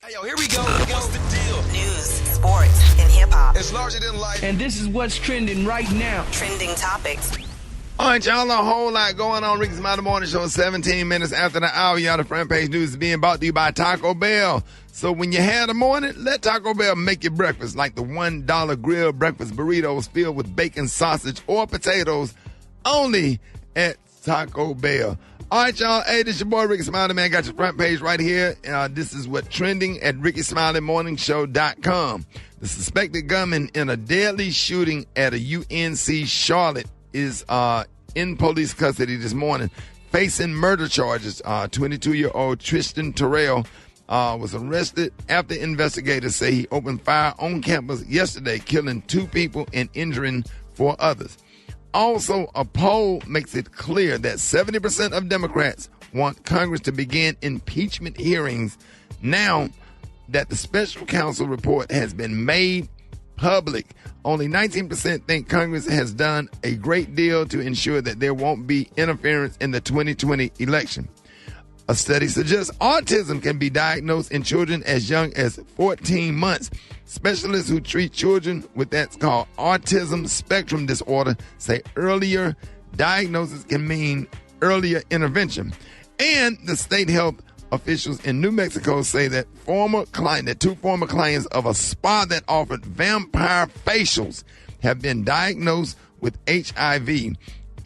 Hey, yo, here we go. What's the deal? News, sports, and hip-hop. It's larger than life. And this is what's trending right now. Trending topics. All right, y'all, a whole lot going on. Rickey Smiley Morning Show, 17 minutes after the hour. Y'all, the front page news is being brought to you by Taco Bell. So when you have the morning, let Taco Bell make your breakfast like the $1 grilled breakfast burritos filled with bacon, sausage, or potatoes only at Taco Bell. All right, y'all. Hey, this your boy, Rickey Smiley, man. Got your front page right here. This is what trending at RickeySmileyMorningShow.com. The suspected gunman in a deadly shooting at a UNC Charlotte is in police custody this morning, facing murder charges. 22-year-old Tristan Thompson was arrested after investigators say he opened fire on campus yesterday, killing 2 people and injuring 4 others. Also, a poll makes it clear that 70% of Democrats want Congress to begin impeachment hearings now that the special counsel report has been made public. Only 19% think Congress has done a great deal to ensure that there won't be interference in the 2020 election. A study suggests autism can be diagnosed in children as young as 14 months. Specialists who treat children with that's called autism spectrum disorder say earlier diagnosis can mean earlier intervention. And the state health officials in New Mexico say that 2 former clients of a spa that offered vampire facials have been diagnosed with HIV.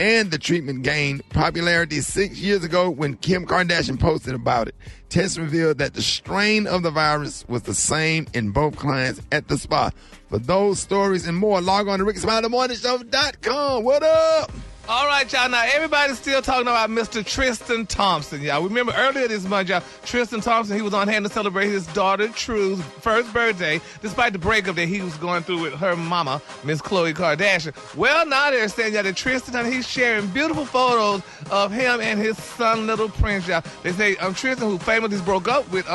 And the treatment gained popularity 6 years ago when Kim Kardashian posted about it. Tests revealed that the strain of the virus was the same in both clients at the spa. For those stories and more, log on to RickeySmileyMorningShow.com. What up? All right, y'all. Now, everybody's still talking about Mr. Tristan Thompson, y'all. Remember earlier this month, y'all, Tristan Thompson, he was on hand to celebrate his daughter, True's first birthday, despite the breakup that he was going through with her mama, Miss Khloe Kardashian. Well, now they're saying, y'all, that Tristan, he's sharing beautiful photos of him and his son, Little Prince, y'all. They say Tristan, who famously broke up with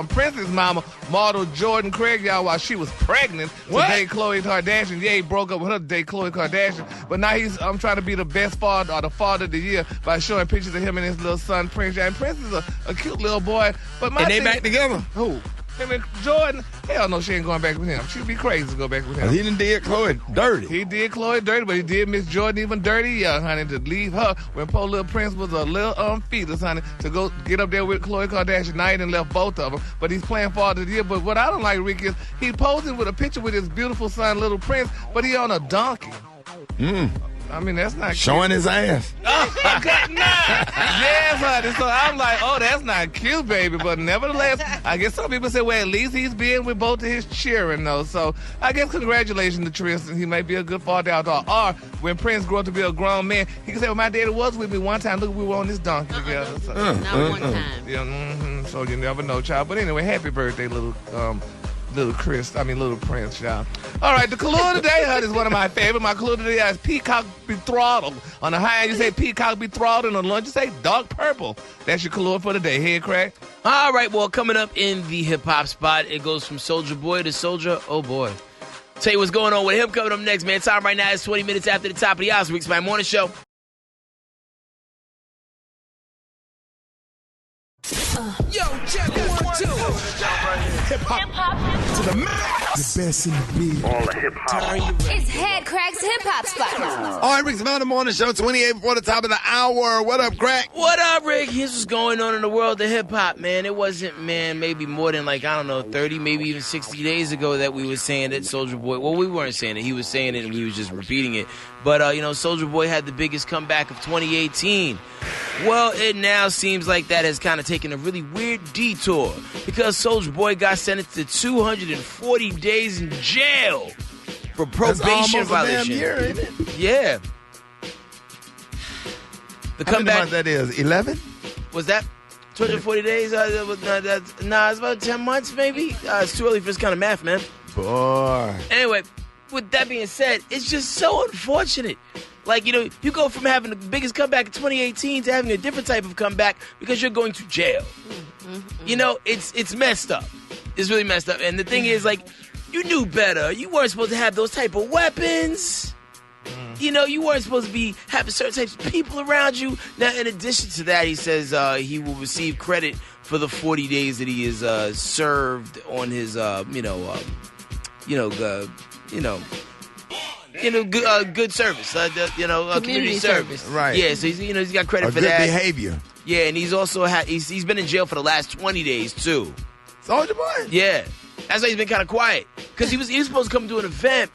Prince's mama, model Jordan Craig, y'all, while she was pregnant to date Khloe Kardashian. Yeah, he broke up with her to date Khloe Kardashian. But now he's trying to be the best father or the father of the year by showing pictures of him and his little son Prince. And Prince is a cute little boy. But my and they back together? Who? Him and Jordan? Hell no, she ain't going back with him. She'd be crazy to go back with him. He done did Khloe dirty. He did Khloe dirty, but he did Miss Jordan even dirty, honey, to leave her when poor little Prince was a little fetus, honey, to go get up there with Khloe Kardashian. Now he done left both of them, but he's playing father of the year. But what I don't like, Rick, is he's posing with a picture with his beautiful son, Little Prince, but he on a donkey. I mean, that's not showing cute. his ass. Oh, God, nah. Yes, honey. So I'm like, oh, that's not cute, baby. But nevertheless, I guess some people say, well, at least he's being with both of his children, though. So I guess congratulations to Tristan. He may be a good father out there. Or when Prince grew up to be a grown man, he can say, well, my daddy was with me one time. Look, we were on this donkey together. So, not one time. Yeah, so you never know, child. But anyway, happy birthday, little Prince, y'all. All right, the clue of the day, honey, is one of my favorite. My clue of the day is peacock betrothed. On the high end, you say peacock betrothed, and on the lunch, you say dark purple. That's your clue for the day. Head crack. All right, well, coming up in the hip-hop spot, it goes from Soulja Boy to Soulja, oh boy. Tell you what's going on with him coming up next, man. Time right now is 20 minutes after the top of the hour. Rickey Smiley Morning Show. Yo, check 1, 2. Hip-hop To the max. The best in the beat. All the hip-hop. It's Head Crack's Hip-Hop Spot. All right, Rickey Smiley Morning Show, 28 before the top of the hour. What up, Crack? What up, Rick? Here's what's going on in the world of hip-hop, man. It wasn't, maybe more than 30, maybe even 60 days ago that we were saying that Soulja Boy, well, we weren't saying it. He was saying it and we was just repeating it. But, Soulja Boy had the biggest comeback of 2018. Well, it now seems like that has kind of taken a really weird detour because Soulja Boy got sentenced to 240 days in jail for probation violation. A damn year, ain't it? Yeah. The How many comeback months that is? 11? was that 240 days? It's about 10 months maybe. It's too early for this kind of math, man. Boy. Anyway, with that being said, it's just so unfortunate. You go from having the biggest comeback in 2018 to having a different type of comeback because you're going to jail. It's messed up. It's really messed up. And the thing is, you knew better. You weren't supposed to have those type of weapons. You weren't supposed to be having certain types of people around you. Now, in addition to that, he says he will receive credit for the 40 days that he is served on his, good service, community service. Right. Yeah, so he's got credit for good that. behavior. Yeah, and he's also he's been in jail for the last 20 days too. Soulja Boy? Yeah, that's why he's been kind of quiet because he was supposed to come to an event.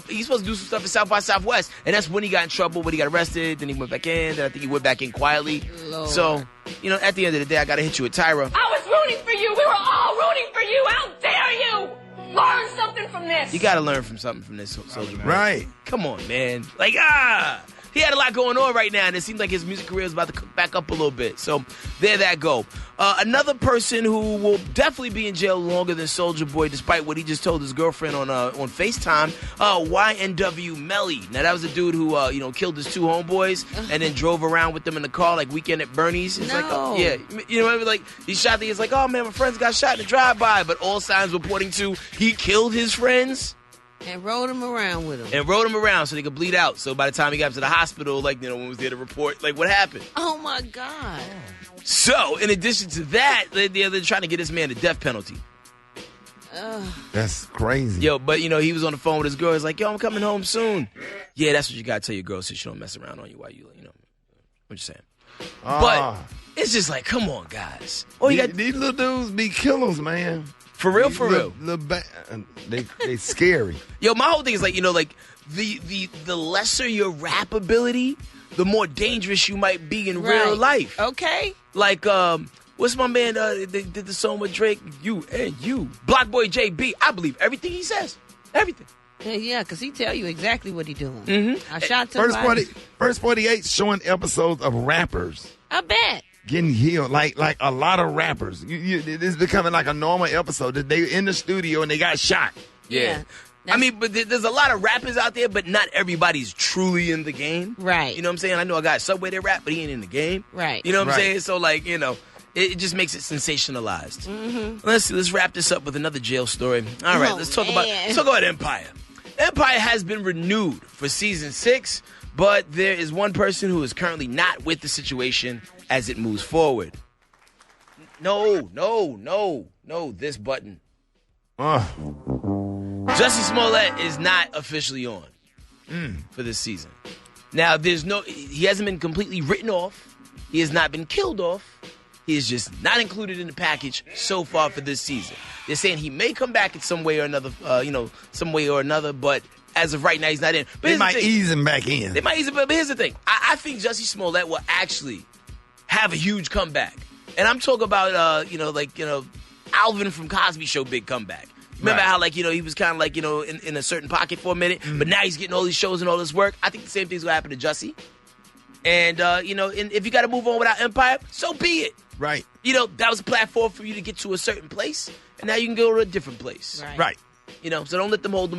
He's supposed to do some stuff at South by Southwest, and that's when he got in trouble. When he got arrested, then he went back in. Then I think he went back in quietly. Lord. So, at the end of the day, I gotta hit you with Tyra. I was rooting for you. We were all rooting for you. How dare you? Learn something from this. You gotta learn from something from this, Soulja Boy. Right. Come on, man. He had a lot going on right now, and it seems like his music career is about to come back up a little bit. So there that go. Another person who will definitely be in jail longer than Soulja Boy, despite what he just told his girlfriend on FaceTime, YNW Melly. Now, that was a dude who, killed his two homeboys and then drove around with them in the car like Weekend at Bernie's. It's yeah. You know what I mean? Like, he shot it's like, oh, man, my friends got shot in a drive-by, but all signs were pointing to he killed his friends. And rode him around with him. And rode him around so they could bleed out. So by the time he got to the hospital, when he was there to report, what happened? Oh, my God. So, in addition to that, they're trying to get this man the death penalty. That's crazy. Yo, but, he was on the phone with his girl. He's like, yo, I'm coming home soon. Yeah, that's what you got to tell your girl so she don't mess around on you while I'm just saying. But it's just like, come on, guys. These little dudes be killers, man. For real, for real. They scary. Yo, my whole thing is the lesser your rap ability, the more dangerous you might be in real life. Okay. What's my man? They did the song with Drake. You and you, Block Boy JB. I believe everything he says. Everything. Yeah, because he tell you exactly what he doing. Mm-hmm. I shot somebody. First 48 showing episodes of rappers. I bet. Getting healed, like a lot of rappers. It's becoming like a normal episode that they in the studio and they got shot. Yeah. But there's a lot of rappers out there, but not everybody's truly in the game. Right. You know what I'm saying? I know a guy at Subway that rap, but he ain't in the game. Right. You know what I'm saying? So, it just makes it sensationalized. Mm-hmm. Let's wrap this up with another jail story. All right, let's talk about Empire. Empire has been renewed for season 6, but there is one person who is currently not with the situation as it moves forward. No, this button. Jussie Smollett is not officially on for this season. Now, he hasn't been completely written off. He has not been killed off. He is just not included in the package so far for this season. They're saying he may come back in some way or another, but as of right now, he's not in. But they might ease him back in. They might ease him, but here's the thing. I think Jussie Smollett will actually have a huge comeback. And I'm talking about, Alvin from Cosby Show big comeback. Remember how, he was kind of in a certain pocket for a minute, but now he's getting all these shows and all this work. I think the same thing's going to happen to Jussie. And, and if you got to move on without Empire, so be it. Right. That was a platform for you to get to a certain place, and now you can go to a different place. Right. So don't let them hold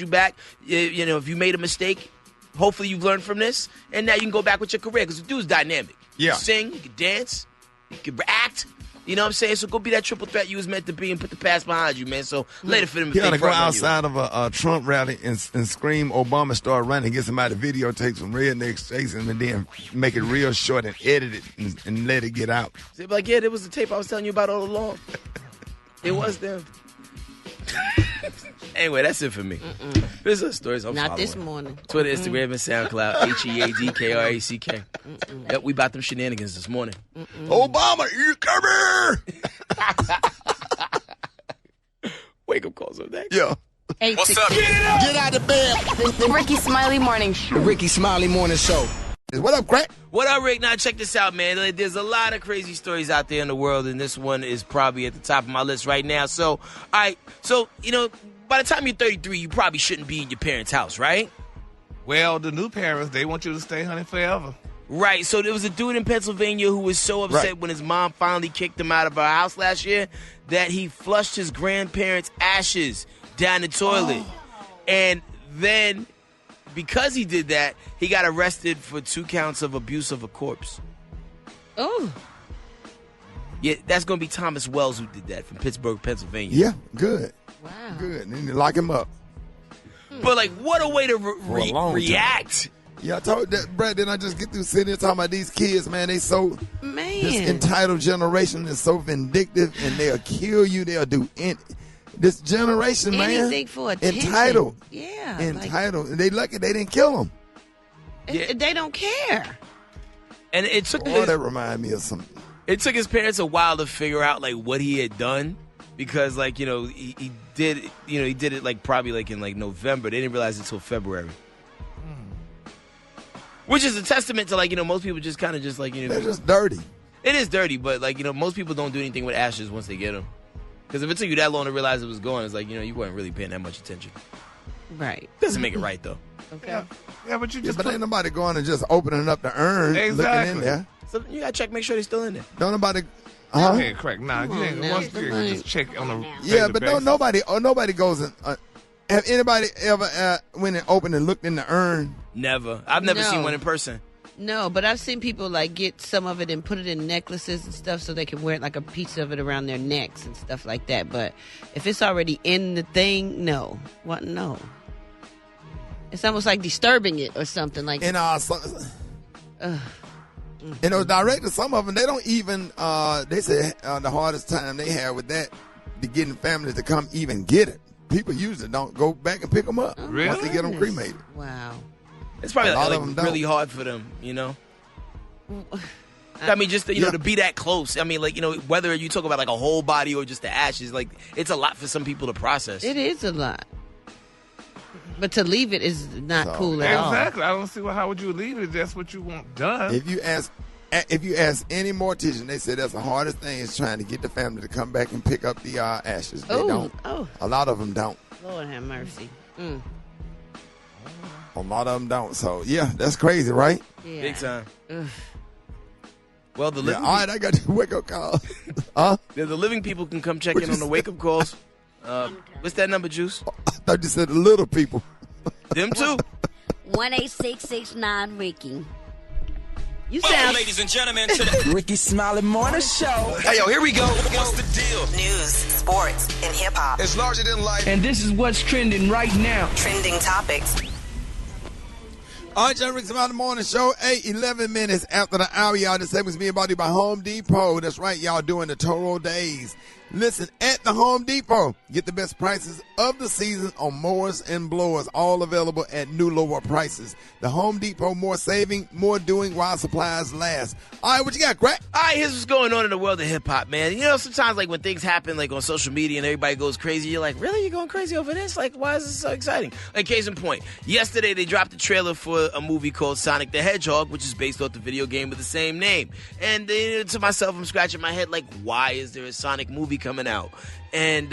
you back. If you made a mistake, hopefully you've learned from this, and now you can go back with your career, because the dude's dynamic. Yeah. You can sing, you can dance, you can act. You know what I'm saying? So go be that triple threat you was meant to be and put the past behind you, man. So later for them. He ought to go outside of a Trump rally and scream Obama start running, get somebody videotapes from rednecks chasing him, and then make it real short and edit it and let it get out. They'd be like, yeah, there was the tape I was telling you about all along. It was them. Anyway, that's it for me. These are stories I'm Not following. this morning. Twitter, Instagram, and SoundCloud. HEADKRACK. Yep, we about them shenanigans this morning. Obama, you come here! Wake up calls up next. Yeah. What's up? Get out of bed. The Rickey Smiley Morning Show. Rickey Smiley Morning Show. What up, crack? What up, Rick? Now, check this out, man. There's a lot of crazy stories out there in the world, and this one is probably at the top of my list right now. So, all right. So, by the time you're 33, you probably shouldn't be in your parents' house, right? Well, the new parents, they want you to stay, honey, forever. Right. So there was a dude in Pennsylvania who was so upset when his mom finally kicked him out of her house last year that he flushed his grandparents' ashes down the toilet. And then, because he did that, he got arrested for 2 counts of abuse of a corpse. Oh. Yeah, that's going to be Thomas Wells who did that from Pittsburgh, Pennsylvania. Yeah, good. Wow. Good. And you lock him up. But, what a way to For a long react Yeah, I told that, Brad, didn't I just get through sitting here talking about these kids, man? They so, this Man. entitled generation is so vindictive, and they'll kill you. They'll do this generation, man. Anything for attention. Entitled. Yeah. Entitled. They lucky they didn't kill them. They don't care. And it took that remind me of something. It took his parents a while to figure out like what he had done, because like he did it like probably like in like November. They didn't realize it until February. Which is a testament to, like, most people just kind of just, like, they're just dirty. It is dirty, but, like, most people don't do anything with ashes once they get them. Because if it took you that long to realize it was gone, it's like, you weren't really paying that much attention. Right. Doesn't make it right, though. Okay. Yeah, but you just but ain't nobody going and just opening up the urn, looking in there. So you got to check, make sure they're still in there. Don't nobody... Yeah, correct. Nah, you ain't once you just check on the... Yeah, but don't nobody goes and... have anybody ever went and opened and looked in the urn? Never. I've never seen one in person. No, but I've seen people like get some of it and put it in necklaces and stuff so they can wear it like a piece of it around their necks and stuff like that. But if it's already in the thing, no. What? No. It's almost like disturbing it or something like. And those directors, some of them, they don't even. They say the hardest time they have with that, to getting families to come even get it. People usually don't go back and pick them up once they get them cremated. Wow. It's probably really hard for them, I mean, just to be that close. I mean, like, whether you talk about like a whole body or just the ashes, like it's a lot for some people to process. It is a lot. But to leave it is not cool at all. Exactly. I don't see how would you leave it if that's what you want done. If you ask any mortician, they say that's the hardest thing is trying to get the family to come back and pick up the ashes. They don't. Oh. A lot of them don't. Lord have mercy. A lot of them don't. So, yeah, that's crazy, right? Yeah. Big time. Ugh. Well, the living all right, I got the wake-up call. Huh? The living people can come check in on the wake-up calls. What's that number, Juice? I thought you said the little people. Them too. 18669 Ricky. You sound... ladies and gentlemen, to the Rickey Smiley Morning Show. Hey, yo, here we go. What's the deal? News, sports, and hip-hop. It's larger than life. And this is what's trending right now. Trending topics. All right, y'all, Rickey Smiley Morning Show, 11 minutes after the hour, y'all. This segment's being brought to you by Home Depot. That's right, y'all, doing the Toro Days. Listen, at the Home Depot, get the best prices of the season on mowers and blowers, all available at new lower prices. The Home Depot, more saving, more doing while supplies last. All right, what you got, Crack? All right, here's what's going on in the world of hip-hop, man. Sometimes, like, when things happen, like, on social media and everybody goes crazy, you're like, really? You're going crazy over this? Like, why is this so exciting? Like, case in point, yesterday they dropped the trailer for a movie called Sonic the Hedgehog, which is based off the video game with the same name. And to myself, I'm scratching my head, like, why is there a Sonic movie coming out? And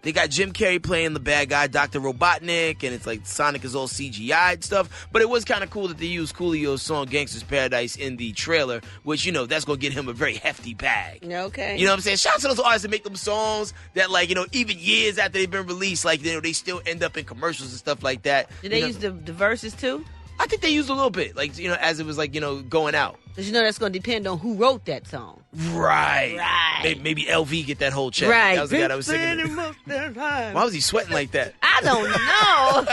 they got Jim Carrey playing the bad guy, Dr. Robotnik, and it's like Sonic is all CGI and stuff. But it was kind of cool that they used Coolio's song Gangsta's Paradise in the trailer, which, that's going to get him a very hefty bag. Okay. You know what I'm saying? Shout out to those artists that make them songs that, like, even years after they've been released, like, they still end up in commercials and stuff like that. Did they use the verses too? I think they used a little bit, like, as it was, like, going out. Because that's going to depend on who wrote that song. Right. Maybe LV get that whole check. Right. That was the guy that was singing. Why was he sweating like that? I don't know.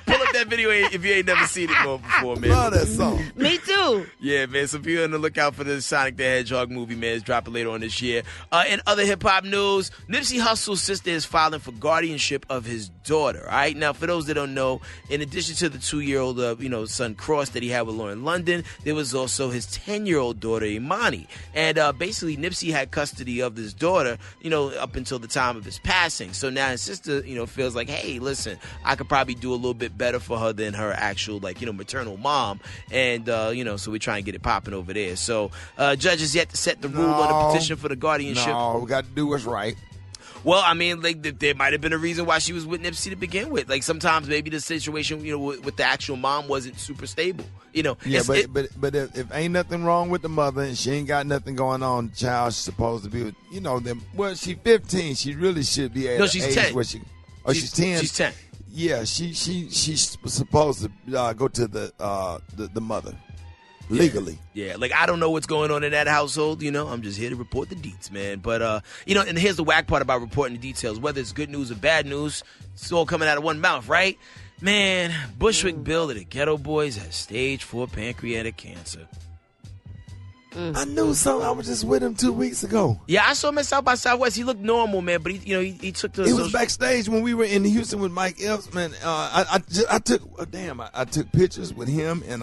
Pull up that video if you ain't never seen it before, man. Love that song. Me too. Yeah, man. So be on the lookout for the Sonic the Hedgehog movie, man. It's dropping later on this year. In other hip-hop news, Nipsey Hussle's sister is filing for guardianship of his daughter. All right. Now, for those that don't know, in addition to the 2-year-old, son Cross that he had with Lauren London, there was also his 10-year-old daughter, Imani. And basically, Nipsey had custody of this daughter, up until the time of his passing. So now his sister, feels like, hey, listen, I could probably do a little bit better for her than her actual, maternal mom. And, so we try and get it popping over there. So judges yet to set the rule on the petition for the guardianship. No, we got to do what's right. Well, I mean, like, there might have been a reason why she was with Nipsey to begin with. Like, sometimes maybe the situation, with the actual mom wasn't super stable. Yeah, but if ain't nothing wrong with the mother and she ain't got nothing going on, the child's supposed to be with, them. Well, she's 15. She really should be at she's age 10. where she's 10. She's 10. Yeah, she's supposed to go to the mother. legally. Yeah, like I don't know what's going on in that household, I'm just here to report the deets, man. But, and here's the whack part about reporting the details. Whether it's good news or bad news, it's all coming out of one mouth, right? Man, Bushwick Bill of the Ghetto Boys has stage 4 pancreatic cancer. I knew something. I was just with him 2 weeks ago. Yeah, I saw him at South by Southwest. He looked normal, man, but he took the. He was backstage when we were in Houston with Mike Epps, man. I took pictures with him and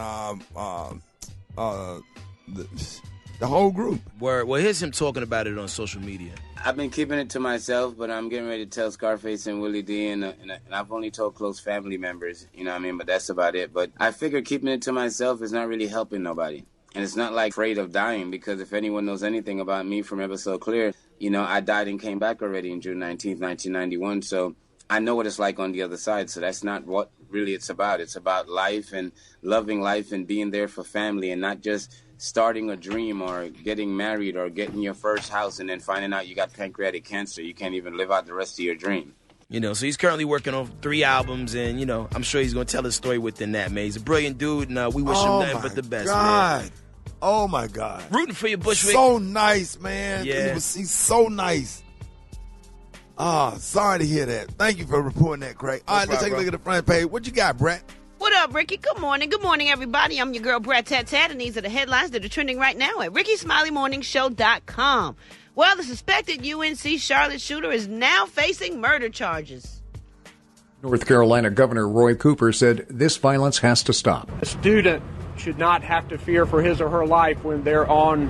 the whole group. Well, here's him talking about it on social media. I've been keeping it to myself, but I'm getting ready to tell Scarface and Willie D, and I've only told close family members, but that's about it. But I figure keeping it to myself is not really helping nobody. And it's not like afraid of dying, because if anyone knows anything about me from Episode Clear, I died and came back already in June 19th, 1991. So I know what it's like on the other side. So that's not what really it's about. It's about life and loving life and being there for family, and not just starting a dream or getting married or getting your first house and then finding out you got pancreatic cancer. You can't even live out the rest of your dream. So he's currently working on 3 albums, and, I'm sure he's going to tell his story within that, man. He's a brilliant dude, and we wish him nothing but the best, man. Oh, my God. Rooting for you, Bushwick. So nice, man. Yeah. He's so nice. Sorry to hear that. Thank you for reporting that, Craig. All right, let's take a look at the front page. What you got, Brett? What up, Ricky? Good morning. Good morning, everybody. I'm your girl, Brett Tat Tat, and these are the headlines that are trending right now at RickySmileyMorningShow.com. Well, the suspected UNC Charlotte shooter is now facing murder charges. North Carolina Governor Roy Cooper said this violence has to stop. A student should not have to fear for his or her life when they're on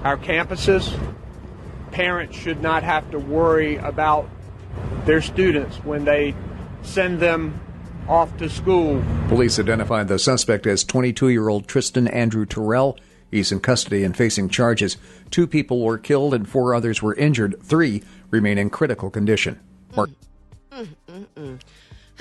our campuses. Parents should not have to worry about their students when they send them off to school. Police identified the suspect as 22-year-old Tristan Andrew Terrell. He's in custody and facing charges. 2 people were killed and 4 others were injured. 3 remain in critical condition.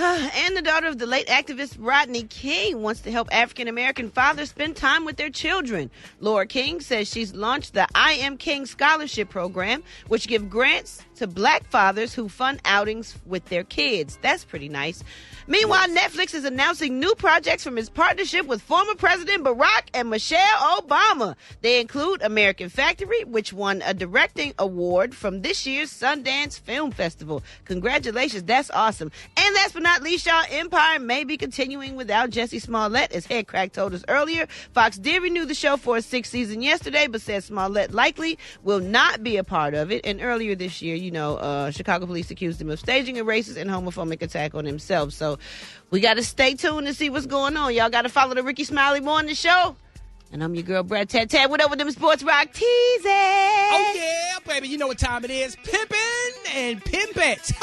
And the daughter of the late activist Rodney King wants to help African-American fathers spend time with their children. Laura King says she's launched the I Am King Scholarship Program, which gives grants to black fathers who fund outings with their kids. That's pretty nice. Meanwhile, Netflix is announcing new projects from its partnership with former President Barack and Michelle Obama. They include American Factory, which won a directing award from this year's Sundance Film Festival. Congratulations, that's awesome. And last but not least, y'all, Empire may be continuing without Jussie Smollett. As Head Crack told us earlier, Fox did renew the show for a 6th season yesterday, but said Smollett likely will not be a part of it. And earlier this year, Chicago police accused him of staging a racist and homophobic attack on himself. So we got to stay tuned and see what's going on. Y'all got to follow the Rickey Smiley Morning Show. And I'm your girl, Brad Tat Tat. What up with them sports rock teasing? Oh, yeah, baby. You know what time it is. Pimpin' and Pimpets.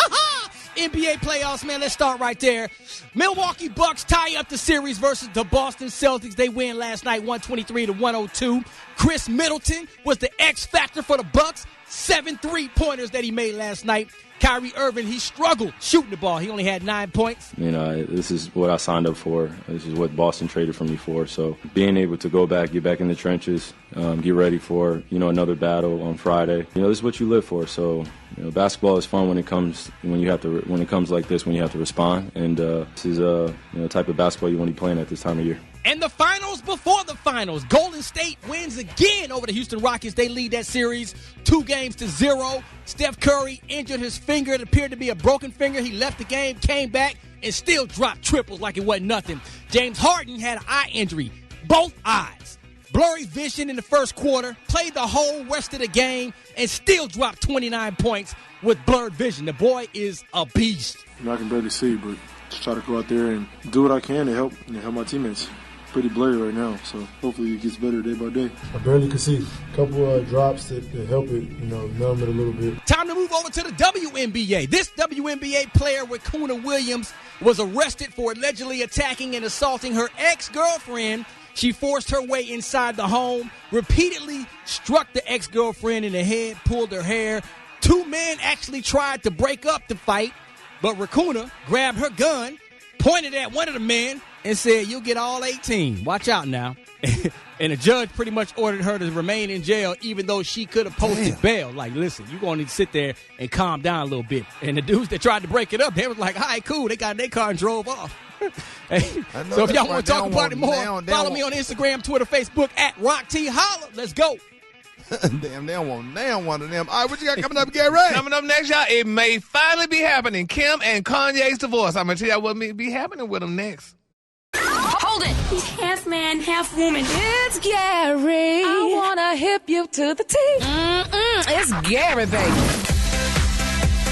NBA playoffs, man. Let's start right there. Milwaukee Bucks tie up the series versus the Boston Celtics. They win last night, 123-102. Chris Middleton was the X factor for the Bucks. 7 3-pointers that he made last night. Kyrie Irving, he struggled shooting the ball. He only had 9 points. This is what I signed up for. This is what Boston traded for me for. So being able to go back, get back in the trenches, get ready for, another battle on Friday. This is what you live for. So, basketball is fun when it comes like this, when you have to respond. And this is type of basketball you want to be playing at this time of year. And the finals before the finals. Golden State wins again over the Houston Rockets. They lead that series 2-0. Steph Curry injured his finger. It appeared to be a broken finger. He left the game, came back, and still dropped triples like it wasn't nothing. James Harden had an eye injury, both eyes. Blurry vision in the first quarter, played the whole rest of the game, and still dropped 29 points with blurred vision. The boy is a beast. I can barely see, but just try to go out there and do what I can to help my teammates. Pretty blurry right now, so hopefully it gets better day by day. I barely could see. A couple drops that help it, numb it a little bit. Time to move over to the WNBA. This WNBA player, Rickey Williams, was arrested for allegedly attacking and assaulting her ex-girlfriend. She forced her way inside the home, repeatedly struck the ex-girlfriend in the head, pulled her hair. 2 men actually tried to break up the fight, but Rickey grabbed her gun, pointed at one of the men, and said, "You'll get all 18. Watch out now." And the judge pretty much ordered her to remain in jail, even though she could have posted bail. Like, listen, you're going to need to sit there and calm down a little bit. And the dudes that tried to break it up, they was like, all right, cool. They got in their car and drove off. Hey, so if y'all want to talk about it more, follow me on on Instagram, Twitter, Facebook at Rock T. Holla. Let's go. Damn, they don't want one of them. All right, what you got coming up, Gary? Coming up next, y'all, it may finally be happening. Kim and Kanye's divorce. I'm going to tell y'all what may be happening with them next. Hold it. He's half man, half woman. It's Gary. I want to hip you to the T. It's Gary, baby.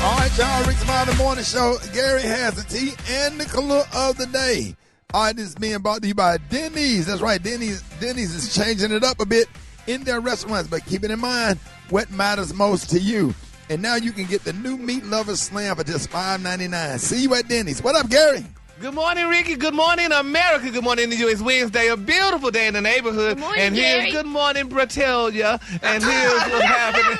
All right, y'all, Rickey Smiley Morning Show. Gary has the tea and the color of the day. All right, this is being brought to you by Denny's. That's right, Denny's is changing it up a bit in their restaurants, but keep it in mind what matters most to you. And now you can get the new Meat Lovers Slam for just $5.99. See you at Denny's. What up, Gary? Good morning, Ricky. Good morning, America. Good morning to you. It's Wednesday, a beautiful day in the neighborhood. Good morning, and Gary. here's Good Morning, Bratellia. And here's what's happening.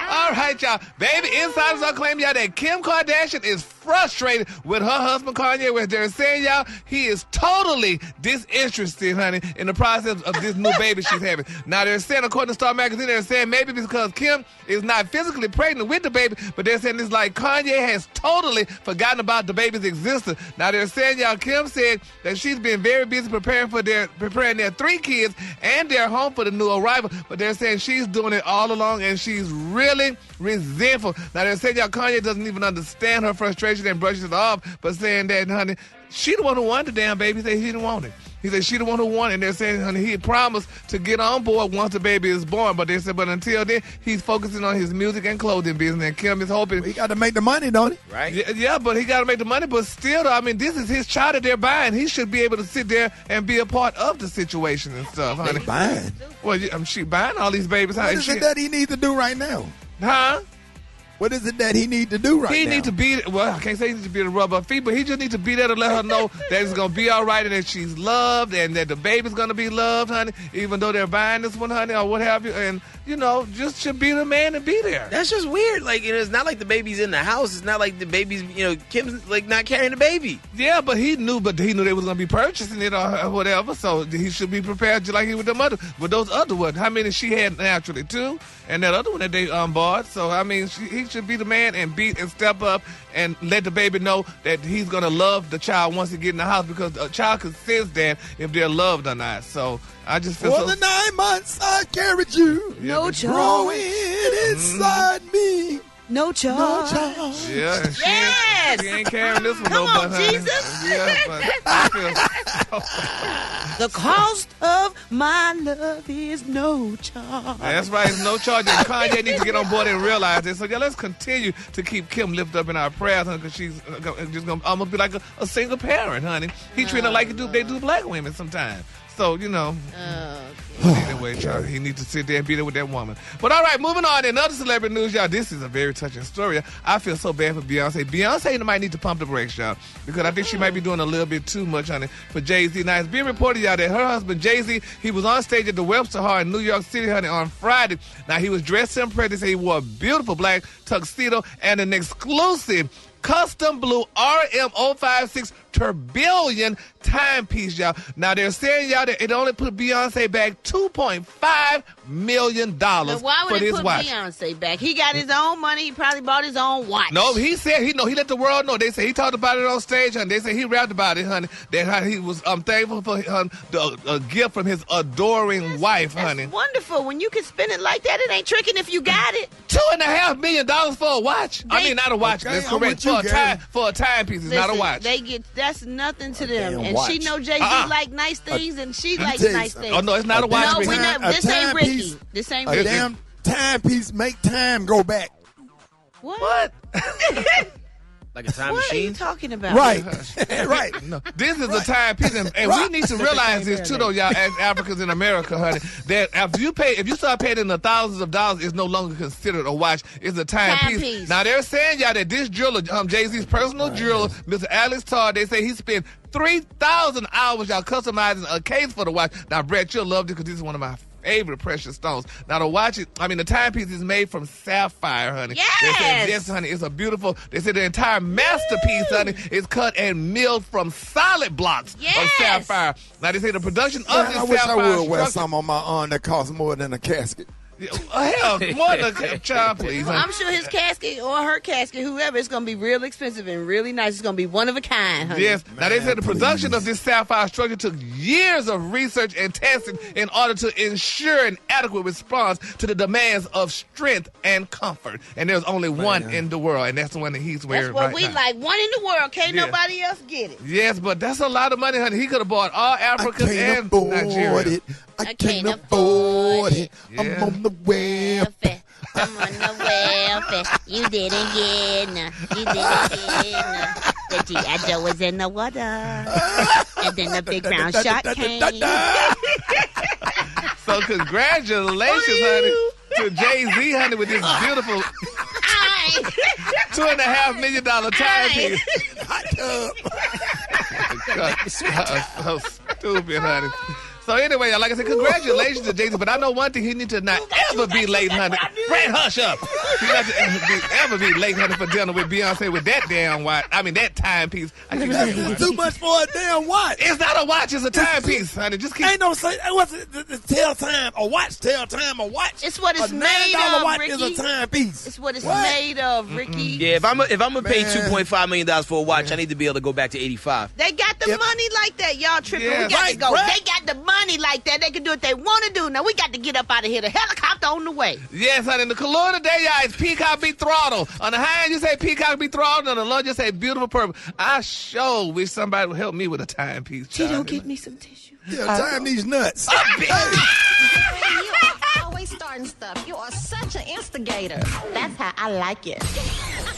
All right, y'all. Baby, insiders are claiming, y'all, that Kim Kardashian is frustrated with her husband, Kanye, where they're saying, y'all, he is totally disinterested, honey, in the process of this new baby she's having. Now, they're saying, according to Star Magazine, they're saying maybe because Kim is not physically pregnant with the baby, but they're saying it's like Kanye has totally forgotten about the baby's existence. Now, they're saying, y'all, Kim said that she's been very busy preparing their 3 kids and their home for the new arrival, but they're saying she's doing it all along and she's really resentful. Now, they're saying, y'all, Kanye doesn't even understand her frustration and brushes it off, but saying that, honey, she the one who wanted the damn baby. He said he didn't want it. He said she the one who wanted it. And they're saying, honey, he promised to get on board once the baby is born. But they said, but until then, he's focusing on his music and clothing business. And Kim is hoping. He got to make the money, don't he? Right? Yeah, but he got to make the money. But still, I mean, this is his child that they're buying. He should be able to sit there and be a part of the situation and stuff, honey. They buying? Well, she buying all these babies. What is it that he needs to do right now? Huh? What is it that he need to do right now? He need to be, well, I can't say he needs to be the rubber feet, but he just needs to be there to let her know that it's going to be all right and that she's loved and that the baby's going to be loved, honey, even though they're buying this one, honey, or what have you. And, you know, just should be the man and be there. That's just weird. Like, it's not like the baby's in the house. It's not like the baby's, Kim's, like, not carrying the baby. Yeah, but he knew they was going to be purchasing it or whatever, so he should be prepared just like he with them other. But those other ones, how many she had naturally, 2? And that other one that they bought. So, I mean, he should be the man and beat and step up and let the baby know that he's going to love the child once he get in the house, because a child can sense that if they're loved or not. So I just feel for the 9 months I carried you, no charge, growing inside me. No charge. Yeah, and Yes! she ain't carrying this one, Come on, honey. Jesus. Yeah, but I feel The cost of my love is no charge. That's right, it's no charge. And Kanye needs to get on board and realize this. So, yeah, let's continue to keep Kim lifted up in our prayers, honey, because she's just going to almost be like a single parent, honey. He treating her like they do black women sometimes. So, anyway, he needs to sit there and be there with that woman. But all right, moving on. In other celebrity news, y'all, this is a very touching story. I feel so bad for Beyonce. Beyonce might need to pump the brakes, y'all, because I think she might be doing a little bit too much, honey, for Jay-Z. Now, it's being reported, y'all, that her husband, Jay-Z, he was on stage at the Webster Hall in New York City, honey, on Friday. Now, he was dressed in pretty. He wore a beautiful black tuxedo and an exclusive custom blue RM056 Tourbillon timepiece, y'all. Now, they're saying, y'all, that it only put Beyonce back $2.5 million Now, why would for it this put watch. Beyonce back? He got his own money. He probably bought his own watch. No, he said he let the world know. They say he talked about it on stage, honey. They say he rapped about it, honey. That he was thankful for the gift from his adoring wife, honey. That's wonderful. When you can spend it like that, it ain't tricking if you got it. $2.5 million for a watch. I mean, not a watch. Okay, that's I'm correct. with you, For a timepiece, it's not a watch. That's nothing to them. damn And watch. she know Jay-Z like nice things, and she likes tell you nice something. things. Oh, no, it's not a watch. No, Ricky. we're not. A This ain't Ricky. timepiece. This ain't A Ricky. damn timepiece make time go back. What? Like a time What are you machine? talking about? Right. Right. No, this is a timepiece, and we need to realize this too, though, y'all, as Africans in America, honey. That if you start paying in the thousands of dollars, it's no longer considered a watch. It's a timepiece. Timepiece. Now they're saying, y'all, that this jeweler, Jay-Z's personal jeweler, Mr. Alex Todd, they say he spent 3,000 hours, y'all, customizing a case for the watch. Now, Brett, you'll love this because this is one of my favorite precious stones. Now, the timepiece is made from sapphire, honey. Yes! They said, yes, honey, it's a beautiful, they said the entire masterpiece, honey, is cut and milled from solid blocks of sapphire. Now, they say the production of this I wish I sapphire would wear structure. some on my arm that costs more than a casket. Hell, more than a child, please. Well, I'm sure his casket or her casket, whoever, is going to be real expensive and really nice. It's going to be one of a kind, honey. Yes. Now, they said the production of this sapphire structure took years of research and testing in order to ensure an adequate response to the demands of strength and comfort. And there's only one in the world, and that's the one that he's wearing That's what right we now. like. One in the world. Can't nobody else get it. Yes, but that's a lot of money, honey. He could have bought all Africa and Nigeria. I can't afford it. Yeah. I'm on the welfare. I'm on the welfare. You didn't get none. You didn't get none. The G.I. Joe was in the water. And then the big brown shark came. So congratulations, honey, to Jay-Z, honey, with this beautiful $2.5 million timepiece. So stupid, honey. So anyway, like I said, congratulations to Jay-Z, but I know one thing, he needs to not ever be late, honey. Brad, hush up. He not to ever be late, honey, for dinner with Beyonce with that damn watch. I mean, that timepiece. Too much for a damn watch. It's not a watch, it's a timepiece, honey. Just keep. Ain't no say. What's it? The tell time? A watch tell time? A watch? It's what it's a made $9 of, watch Ricky. is a timepiece. It's what it's made of, Ricky. Yeah, if I'm gonna pay $2.5 million for a watch, I need to be able to go back to 85. They got the money like that. Y'all tripping. Yeah, we got right, to go. right. They got the money like that. They can do what they want to do. Now we got to get up out of here. The helicopter on the way. Yes, honey. In the Collier today, y'all, is Peacock be throttle. On the high end, you say Peacock be throttle. On the low, you say beautiful purple. I sure wish somebody would help me with a timepiece. Tito, get me some tissue. Yeah, time these nuts. You are always starting stuff. You are such an instigator. That's how I like it.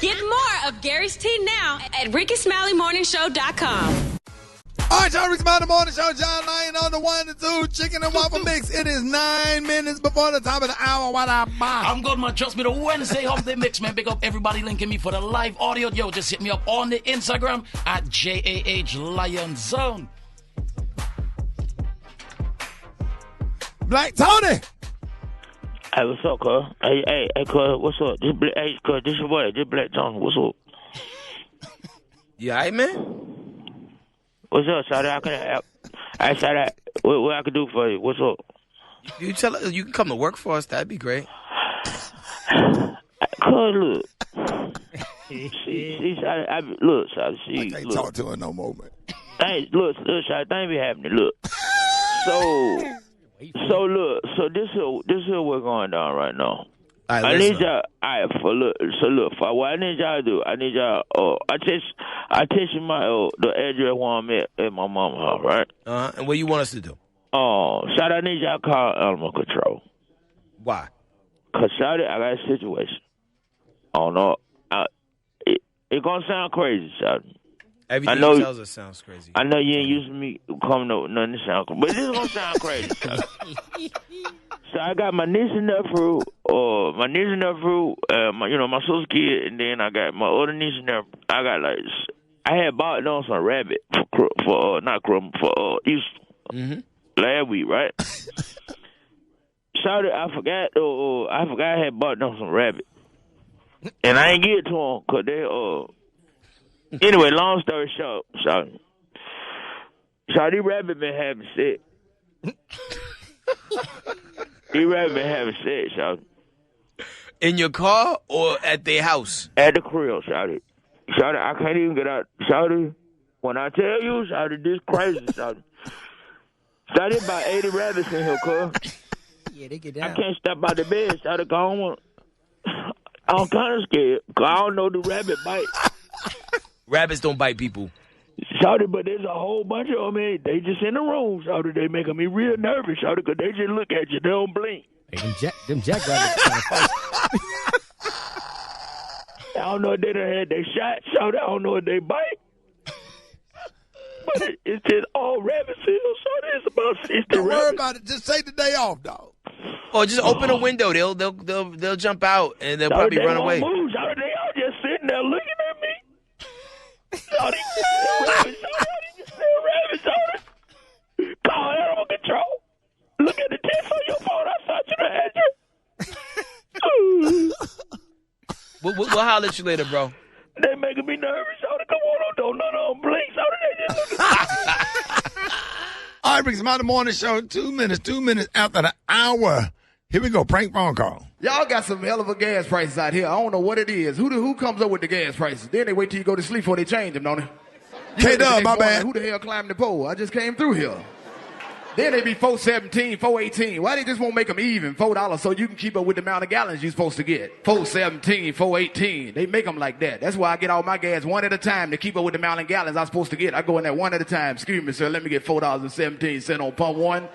Get more of Gary's Tea now at RickySmileyMorningShow.com. All right, y'all, Rickey Smiley Morning Show. John Lane on the 1 and 2 chicken and waffle mix. It is 9 minutes before the top of the hour. What I buy? I'm good, man. Trust me, the Wednesday Hump Day Mix, man. Big up everybody linking me for the live audio. Yo, just hit me up on the Instagram at JAHLionZone. Black Tony. Hey, what's up, cuz? Hey, cuz, what's up? This your boy. This Black Tony. What's up? You all right, man? What's up, Shawty? I said that. What I can do for you? What's up? You tell us you can come to work for us. That'd be great. Cuz, look. See, Shawty, look, Shawty, I can't talk to her no more, man. Hey, look, Shawty, things be happening. Look. So look, this is what's going down right now. Right, I need y'all. For what I need y'all to do, I need y'all. I text you my the address where I'm at my mama's house, right? And what you want us to do? Shout, I need y'all to call animal control. Why? Cause shout, I got a situation. I don't know. It gonna sound crazy, shout. Everything you tells us sounds crazy. I know you ain't used to me coming up with nothing that sound crazy, but this is gonna sound crazy. So I got my niece and nephew, my sister's kid, and then I got my other niece and nephew. I had bought them some rabbit for Easter last week, right? Sorry, I forgot I had bought them some rabbit, and I ain't get it to them because they Anyway, long story short, these rabbit been having sex. These rabbit been having sex, Shawty. In your car or at their house? At the crib, Shawty. Shawty, I can't even get out. Shawty, when I tell you, Shawty, this crazy, Shawty. Shawty, about 80 rabbits in here, cuz. Yeah, they get down. I can't step out the bed, Shawty, cause I'm kind of scared, cause I don't know the rabbit bite. Rabbits don't bite people. Shawty, but there's a whole bunch of them. They just in the room, Shawty. They making me real nervous, Shawty, because they just look at you. They don't blink. Hey, them jackrabbits kind of funny. I don't know if they done had they shot, Shawty. I don't know if they bite. But it's just all rabbits here, Shawty. It's about 60 Don't worry rabbits. about it. Just take the day off, dog. Or just open a window. They'll jump out and they'll probably run away. Move, Shawty. They all just sitting there looking at me. Shawty, rabbits, Shawty. Call animal control. Look at the text on your phone. I sent you the address. We'll holler at you later, bro. They making me nervous, Shawty. Come on, don't none of them blink, Shawty. They just All right, Rickey Smiley Morning Show. 2 minutes after the hour. Here we go. Prank phone call. Y'all got some hell of a gas prices out here. I don't know what it is. Who comes up with the gas prices? Then they wait till you go to sleep before they change them, don't they? K-Dub, my bad. Who the hell climbed the pole? I just came through here. Then they be $4.17, $4.18. Why they just won't make them even? $4 so you can keep up with the amount of gallons you're supposed to get. $4.17, $4.18. They make them like that. That's why I get all my gas one at a time to keep up with the amount of gallons I'm supposed to get. I go in there one at a time. Excuse me, sir. Let me get $4.17 on pump one.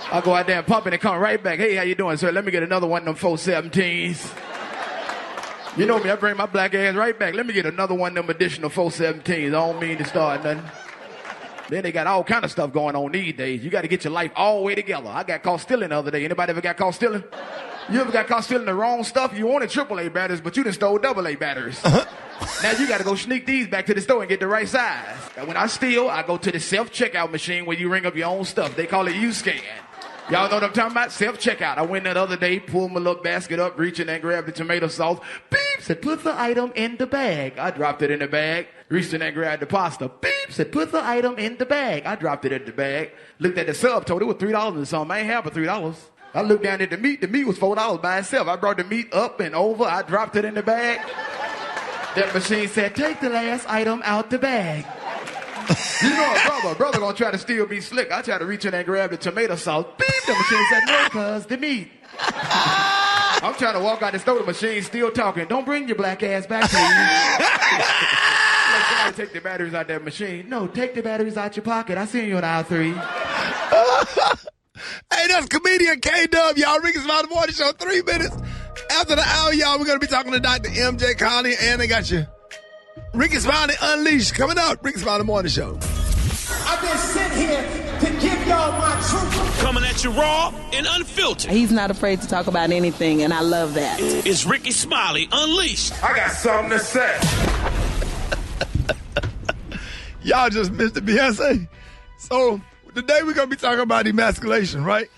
I go out there and pump it and come right back. Hey, how you doing, sir? Let me get another one of them 4.17s. You know me, I bring my black ass right back. Let me get another one of them additional 4.17s. I don't mean to start nothing. Then they got all kind of stuff going on these days. You got to get your life all the way together. I got caught stealing the other day. Anybody ever got caught stealing? You ever got caught stealing the wrong stuff? You wanted AAA batteries, but you done stole AA batteries. Now you got to go sneak these back to the store and get the right size. And when I steal, I go to the self-checkout machine where you ring up your own stuff. They call it U-Scan. Y'all know what I'm talking about? Self-checkout. I went that other day, pulled my little basket up, reached in and grabbed the tomato sauce. Beep, said, put the item in the bag. I dropped it in the bag. Reached in and grabbed the pasta. Beep, said, put the item in the bag. I dropped it in the bag. Looked at the sub, told it was $3 and something. I ain't have but $3. I looked down at the meat. The meat was $4 by itself. I brought the meat up and over. I dropped it in the bag. That machine said, take the last item out the bag. You know a brother gonna try to still be slick. I try to reach in and grab the tomato sauce. Beep, the machine said, no, cuz, the meat. I'm trying to walk out the store, the machine still talking. Don't bring your black ass back to you. Like, somebody take the batteries out that machine. No, take the batteries out your pocket. I seen you in aisle 3. Hey, that's comedian K-Dub, y'all. Rickey Smiley Morning Show, 3 minutes after the hour, y'all. We're going to be talking to Dr. M.J. Collier, and they got you. Rickey Smiley Unleashed coming up. Rickey Smiley Morning Show. I've been sent here to give y'all my truth. Coming at you raw and unfiltered. He's not afraid to talk about anything, and I love that. It's Rickey Smiley Unleashed. I got something to say. Y'all just missed it, Beyonce. So today we're going to be talking about emasculation, right?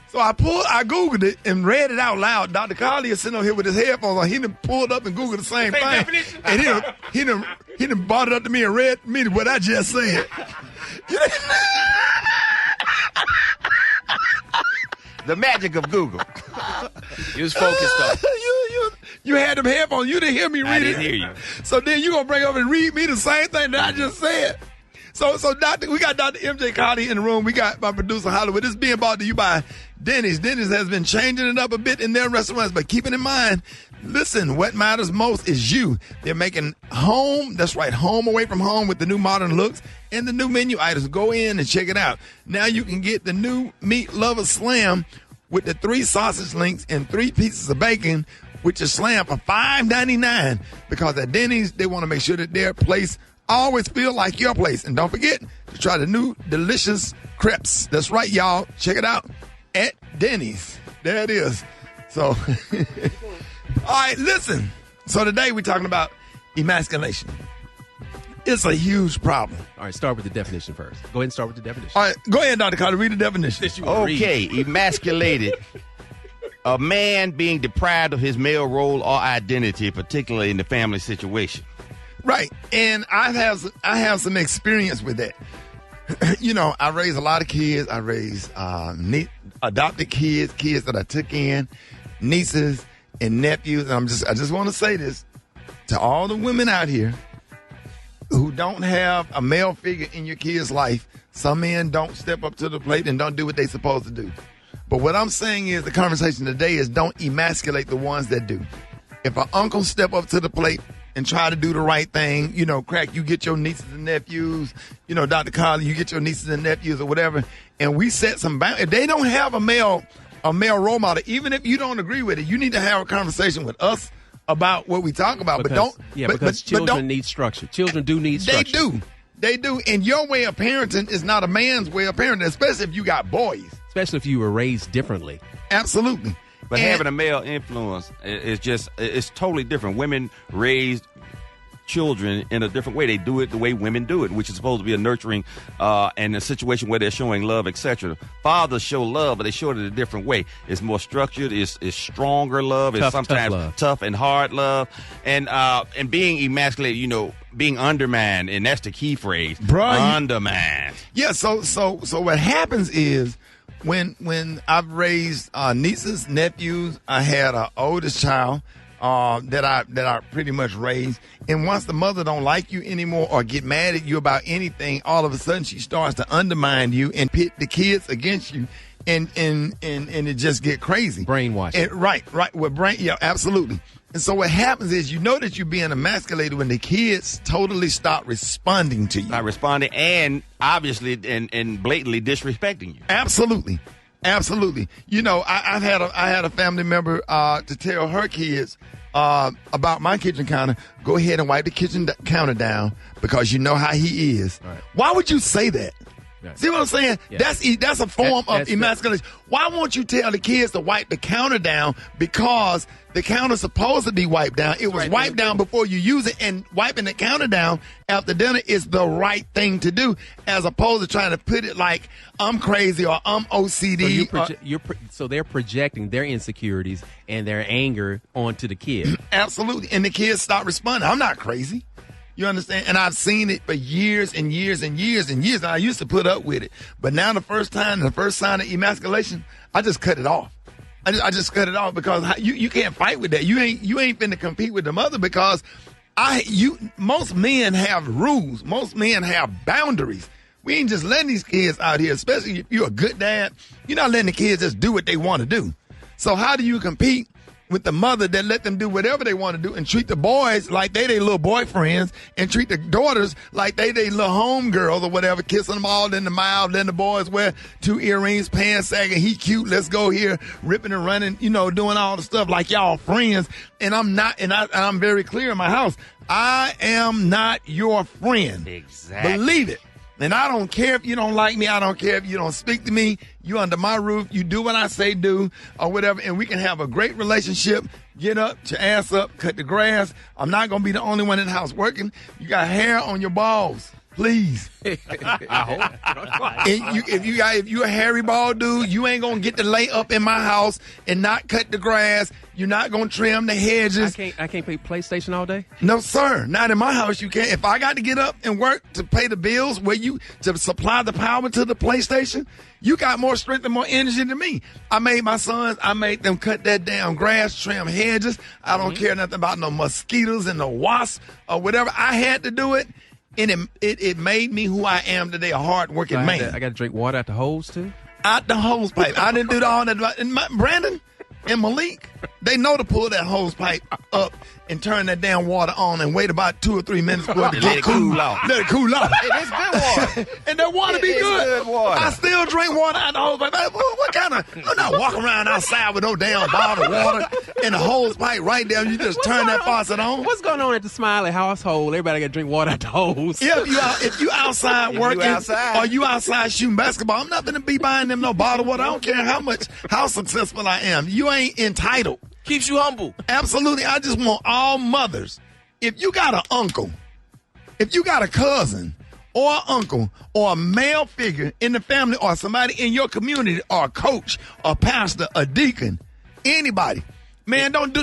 So I Googled it and read it out loud. Dr. Collier sitting over here with his headphones on. He done pulled up and Googled the same thing. Definition? And he done brought it up to me and read me what I just said. The magic of Google. He was focused on. You had them headphones. You didn't hear me read it. I didn't hear you. So then you going to bring up and read me the same thing that I just said. So we got Dr. M.J. Collier in the room. We got my producer, Hollywood. This is being brought to you by Denny's. Denny's has been changing it up a bit in their restaurants, but keeping in mind, listen, what matters most is you. They're making home, that's right, home away from home with the new modern looks and the new menu items. Go in and check it out. Now you can get the new Meat Lover Slam with the 3 sausage links and 3 pieces of bacon, which is slam for $5.99, because at Denny's, they want to make sure that their place always feel like your place. And don't forget to try the new delicious crepes. That's right, y'all. Check it out at Denny's. There it is. So, all right, listen. So today we're talking about emasculation. It's a huge problem. All right, start with the definition first. Go ahead and start with the definition. All right, go ahead, Dr. Carter. Read the definition. Okay, emasculated. A man being deprived of his male role or identity, particularly in the family situation. Right, and I have some experience with that. You know, I raised a lot of kids. I raised adopted kids that I took in, nieces and nephews. And I just want to say this to all the women out here who don't have a male figure in your kid's life. Some men don't step up to the plate and don't do what they're supposed to do. But what I'm saying is the conversation today is don't emasculate the ones that do. If an uncle step up to the plate and try to do the right thing, you know, crack, you get your nieces and nephews, you know, Dr. Collier, you get your nieces and nephews or whatever, and we set some boundaries. If they don't have a male role model, even if you don't agree with it, you need to have a conversation with us about what we talk about. Because children need structure. Children do need structure. They do. And your way of parenting is not a man's way of parenting, especially if you got boys. Especially if you were raised differently. Absolutely. But having a male influence is it's totally different. Women raised children in a different way. They do it the way women do it, which is supposed to be a nurturing and a situation where they're showing love, etc. Fathers show love, but they show it in a different way. It's more structured. It's stronger love. It's sometimes tough and hard love. And being emasculated, you know, being undermined, and that's the key phrase. Undermined. Yeah. So what happens is when I've raised nieces, nephews, I had an oldest child that I pretty much raised. And once the mother don't like you anymore or get mad at you about anything, all of a sudden she starts to undermine you and pit the kids against you. And it just get crazy. Brainwashing. Right. Yeah, absolutely. And so what happens is you know that you're being emasculated when the kids totally stop responding to you. Not responding and obviously and blatantly disrespecting you. Absolutely. You know, I had a family member to tell her kids about my kitchen counter, go ahead and wipe the kitchen counter down because you know how he is. Right. Why would you say that? Right. See what I'm saying? Yeah. That's a form of emasculation. Why won't you tell the kids to wipe the counter down? Because the counter's supposed to be wiped down. It was wiped down before you use it, and wiping the counter down after dinner is the right thing to do, as opposed to trying to put it like I'm crazy or I'm OCD. So they're projecting their insecurities and their anger onto the kid. Absolutely. And the kids stop responding. I'm not crazy. You understand? And I've seen it for years and years and years and years. And I used to put up with it. But now the first sign of emasculation, I just cut it off. I just cut it off because you can't fight with that. You ain't finna compete with the mother because most men have rules. Most men have boundaries. We ain't just letting these kids out here, especially if you're a good dad. You're not letting the kids just do what they want to do. So how do you compete with the mother that let them do whatever they want to do and treat the boys like they little boyfriends and treat the daughters like they little homegirls or whatever, kissing them all in the mouth, letting the boys wear 2 earrings, pants sagging, he cute, let's go here, ripping and running, you know, doing all the stuff like y'all friends. And I'm not, and I'm very clear in my house, I am not your friend. Exactly. Believe it. And I don't care if you don't like me. I don't care if you don't speak to me. You under my roof. You do what I say do or whatever. And we can have a great relationship. Get up, your ass up, cut the grass. I'm not going to be the only one in the house working. You got hair on your balls. Please. I hope. If you a hairy bald dude, you ain't going to get to lay up in my house and not cut the grass. You're not going to trim the hedges. I can't play PlayStation all day? No, sir. Not in my house. You can't. If I got to get up and work to pay the bills to supply the power to the PlayStation, you got more strength and more energy than me. I made them cut that damn grass, trim hedges. I don't care nothing about no mosquitoes and no wasps or whatever. I had to do it. And it made me who I am today, a hard-working man. I got to drink water out the hose, too? Out the hose pipe. I didn't do all that. And Brandon and Malik, they know to pull that hose pipe up and turn that damn water on and wait about 2 or 3 minutes for it to get cool off. Let it cool off. It's good water. And that water be good. Water. I still drink water out the hose pipe. What kind of? I'm not walking around outside with no damn bottle of water and the hose pipe right there. You just turn that faucet on. What's going on at the Smiley household? Everybody got to drink water out the hose. Yeah, if you outside working or you outside shooting basketball, I'm not going to be buying them no bottled water. I don't care how successful I am. You ain't entitled. Keeps you humble. Absolutely. I just want all mothers. If you got an uncle, if you got a cousin or an uncle or a male figure in the family or somebody in your community or a coach or a pastor, a deacon, anybody, man, don't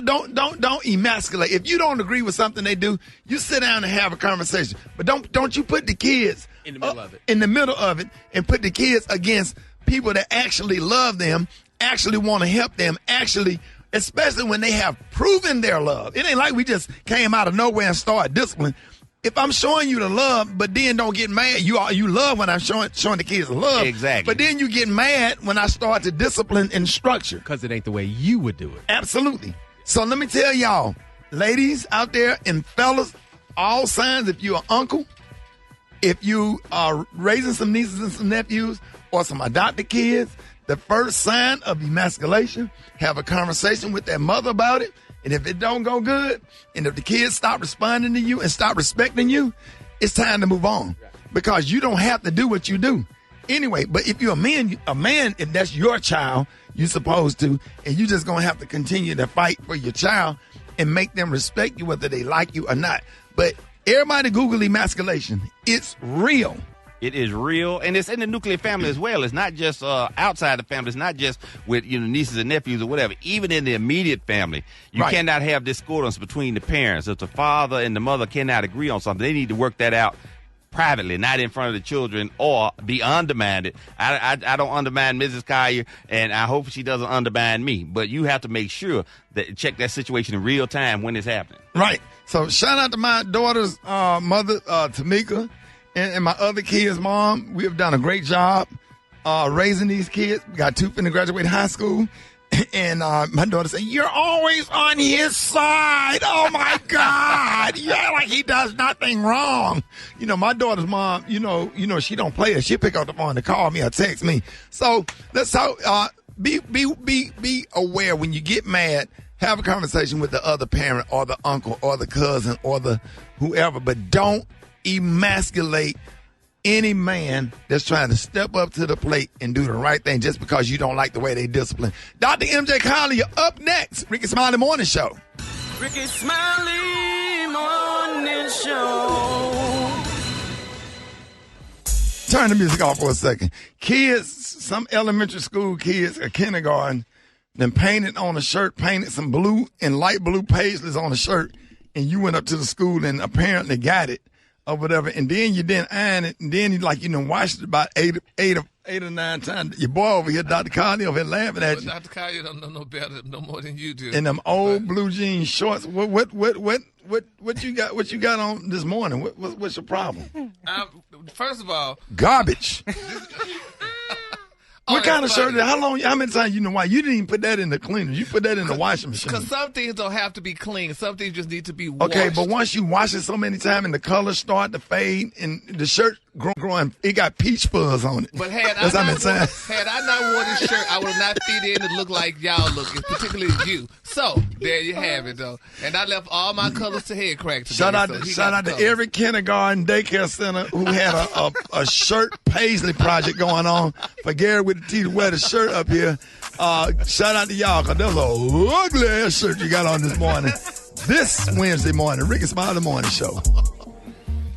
emasculate. If you don't agree with something they do, you sit down and have a conversation. But don't you put the kids in the middle of it. In the middle of it and put the kids against people that actually love them, actually want to help them, actually, especially when they have proven their love. It ain't like we just came out of nowhere and started discipline. If I'm showing you the love, but then don't get mad, you love when I'm showing the kids the love. Exactly. But then you get mad when I start to discipline and structure. Because it ain't the way you would do it. Absolutely. So let me tell y'all, ladies out there and fellas, all signs, if you're an uncle, if you are raising some nieces and some nephews or some adopted kids, the first sign of emasculation, have a conversation with their mother about it. And if it don't go good, and if the kids stop responding to you and stop respecting you, it's time to move on. Because you don't have to do what you do. Anyway, but if you're a man, if that's your child, you're supposed to, and you just going to have to continue to fight for your child and make them respect you whether they like you or not. But everybody Google emasculation. It's real. It is real, and it's in the nuclear family as well. It's not just outside the family. It's not just with nieces and nephews or whatever. Even in the immediate family, you cannot have discordance between the parents. If the father and the mother cannot agree on something, they need to work that out privately, not in front of the children, or be undermined. I don't undermine Mrs. Collier, and I hope she doesn't undermine me. But you have to make sure that check that situation in real time when it's happening. Right. So shout out to my daughter's mother, Tamika, and my other kids' mom. We have done a great job raising these kids. We got two finna graduate high school. And my daughter said, "You're always on his side. Oh, my God. Yeah, like he does nothing wrong." You know, my daughter's mom, you know, she don't play it. She'll pick up the phone to call me or text me. So let's talk. Be aware when you get mad. Have a conversation with the other parent or the uncle or the cousin or the whoever. But don't emasculate any man that's trying to step up to the plate and do the right thing just because you don't like the way they discipline. Dr. MJ Collier up next. Rickey Smiley Morning Show. Rickey Smiley Morning Show. Turn the music off for a second. Kids, some elementary school kids or kindergarten, then painted on a shirt, painted some blue and light blue paisleys on a shirt, and you went up to the school and apparently got it. Or whatever, and then you didn't iron it, and then you washed it about eight or nine times. Your boy over here, Dr. Collier, over here laughing at you. Dr. Collier don't know no better, no more than you do. In them old blue jean shorts. What you got? What you got on this morning? What's your problem? First of all, garbage. What kind of shirt? How many times why? You didn't even put that in the cleaner. You put that in the washing machine. Because some things don't have to be clean. Some things just need to be washed. Okay, but once you wash it so many times and the colors start to fade and the shirt growing, it got peach fuzz on it. But had I not worn this shirt, I would have not fit in and look like y'all look, particularly you. So there you have it, though. And I left all my colors to head crack today. Shout out to every kindergarten daycare center who had a shirt paisley project going on for Gary with the T to wear the shirt up here. Shout out to y'all, because there's a ugly ass shirt you got on this morning. This Wednesday morning, Rickey Smiley Morning Show.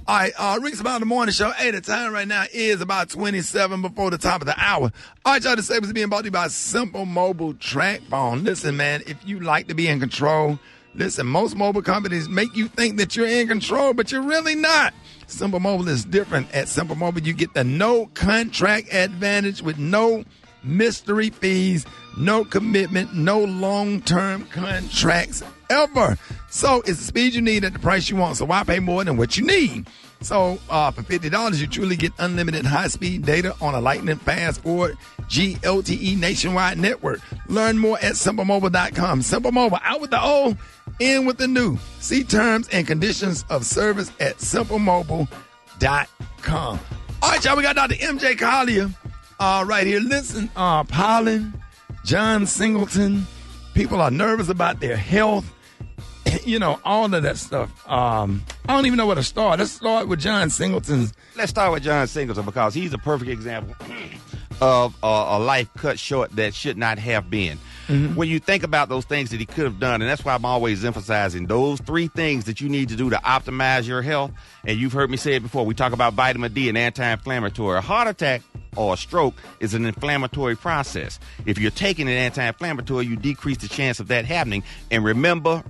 All right, Rickey Smiley Morning Show. Hey, the time right now is about 27 before the top of the hour. All right, y'all, this is being brought to you by Simple Mobile Track Phone. Listen, man, if you like to be in control, listen, most mobile companies make you think that you're in control, but you're really not. Simple Mobile is different. At Simple Mobile, you get the no contract advantage with no mystery fees, no commitment, no long-term contracts ever. So it's the speed you need at the price you want. So why pay more than what you need? So for $50, you truly get unlimited high-speed data on a lightning-fast forward GLTE nationwide network. Learn more at simplemobile.com. Simple Mobile, out with the old, in with the new. See terms and conditions of service at simplemobile.com. All right, y'all, we got Dr. MJ Collier right here. Listen, pollen, John Singleton, people are nervous about their health. All of that stuff. I don't even know where to start. Let's start with John Singleton's. Let's start with John Singleton because he's a perfect example of a life cut short that should not have been. Mm-hmm. When you think about those things that he could have done, and that's why I'm always emphasizing those three things that you need to do to optimize your health. And you've heard me say it before. We talk about vitamin D and anti-inflammatory. A heart attack or a stroke is an inflammatory process. If you're taking an anti-inflammatory, you decrease the chance of that happening. And remember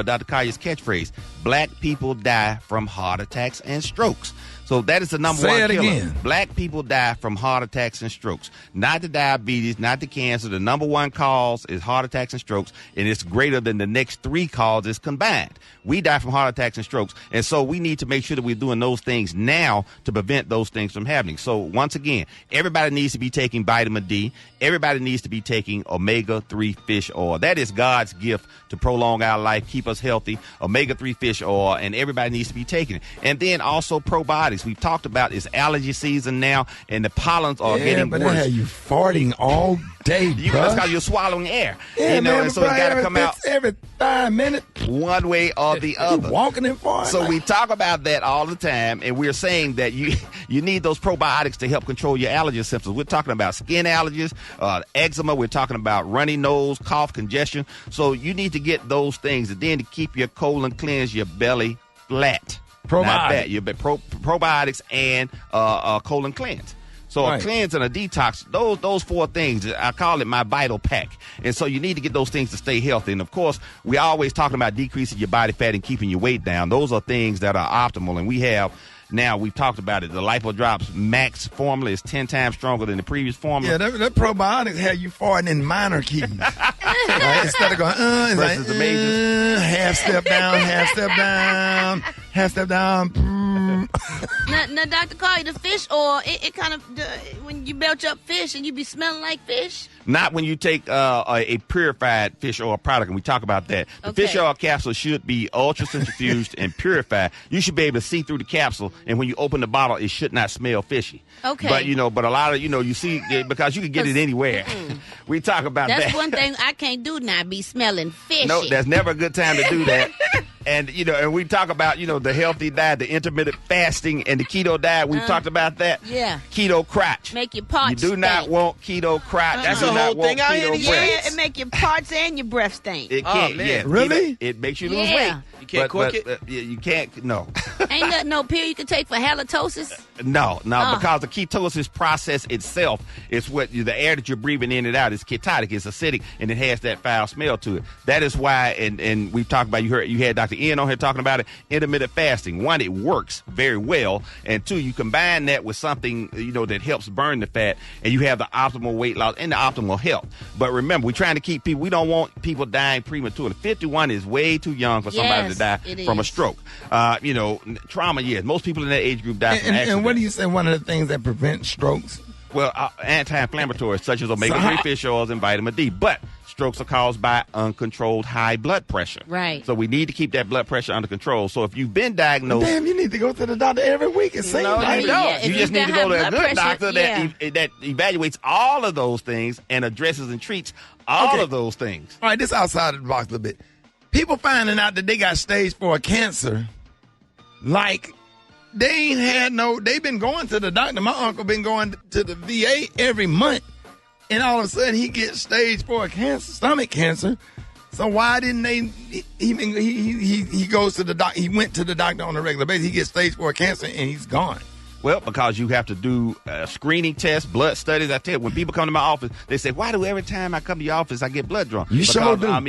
Dr. Collier's catchphrase, black people die from heart attacks and strokes. So that is the number one killer. Again. Black people die from heart attacks and strokes. Not the diabetes, not the cancer. The number one cause is heart attacks and strokes, and it's greater than the next three causes combined. We die from heart attacks and strokes, and so we need to make sure that we're doing those things now to prevent those things from happening. So once again, everybody needs to be taking vitamin D. Everybody needs to be taking omega-3 fish oil. That is God's gift to prolong our life, keep us healthy. Omega-3 fish oil, and everybody needs to be taking it. And then also probiotics. We've talked about it's allergy season now, and the pollens are getting worse. Yeah, you farting all day, That's because you're swallowing air. Yeah, man, and so it got to come out every 5 minutes, one way or the other. You're walking and farting. So we talk about that all the time, and we're saying that you need those probiotics to help control your allergy symptoms. We're talking about skin allergies, eczema. We're talking about runny nose, cough, congestion. So you need to get those things, and then to keep your colon cleansed, your belly flat. Probiotics and colon cleanse. So a cleanse and a detox, those four things, I call it my vital pack. And so you need to get those things to stay healthy. And, of course, we always talking about decreasing your body fat and keeping your weight down. Those are things that are optimal. And we have Now, we've talked about it. The Lipo Drops Max formula is 10 times stronger than the previous formula. Yeah, that probiotics have you farting in minor keys. Right? Instead of going, it's versus like, the majors. half step down, half step down, half step down. Now, Dr. Collier, the fish oil, it kind of, when you belch up fish and you be smelling like fish? Not when you take a purified fish oil product, and we talk about that. The fish oil capsule should be ultra-centrifuged and purified. You should be able to see through the capsule, and when you open the bottle, it should not smell fishy. Okay. But a lot of, you see, because you can get it anywhere. We talk about that. That's one thing I can't do now, be smelling fishy. No, that's never a good time to do that. And, and we talk about, the healthy diet, the intermittent fasting, and the keto diet. We've talked about that. Yeah. Keto crotch. Make your parts You do not want keto crotch. That's You do the not whole want thing out here. keto Yeah, breath. it make your parts and your breath stink. It can't. man. Yeah, Really? It makes you lose weight. You can't cork it? You can't. No. Ain't that no pill you can take for halitosis? No, because the ketosis process itself is what the air that you're breathing in and out is ketotic, it's acidic, and it has that foul smell to it. That is why, and we've talked about, you had Dr. Ian on here talking about it, intermittent fasting. One, it works very well, and two, you combine that with something that helps burn the fat, and you have the optimal weight loss and the optimal health. But remember, we're trying to keep people. We don't want people dying prematurely. 51 is way too young for somebody to die from a stroke. Trauma, yes. Most people in that age group die from accidents. And what do you say one of the things that prevents strokes? Well, anti-inflammatories such as omega-3 fish oils and vitamin D. But strokes are caused by uncontrolled high blood pressure. Right. So we need to keep that blood pressure under control. So if you've been diagnosed... Damn, you need to go to the doctor every week. It seems like you don't. Yeah, You just need to go to a good doctor yeah. that evaluates all of those things and addresses and treats all of those things. All right, this outside of the box a little bit. People finding out that they got stage 4 cancer, like... they've been going to the doctor. My uncle been going to the VA every month. And all of a sudden he gets stage 4 cancer, stomach cancer. So why didn't they, he goes to the doctor, he went to the doctor on a regular basis. He gets stage 4 cancer and he's gone. Well, because you have to do screening tests, blood studies. I tell you, when people come to my office, they say, why do every time I come to your office I get blood drawn? You sure do. I'm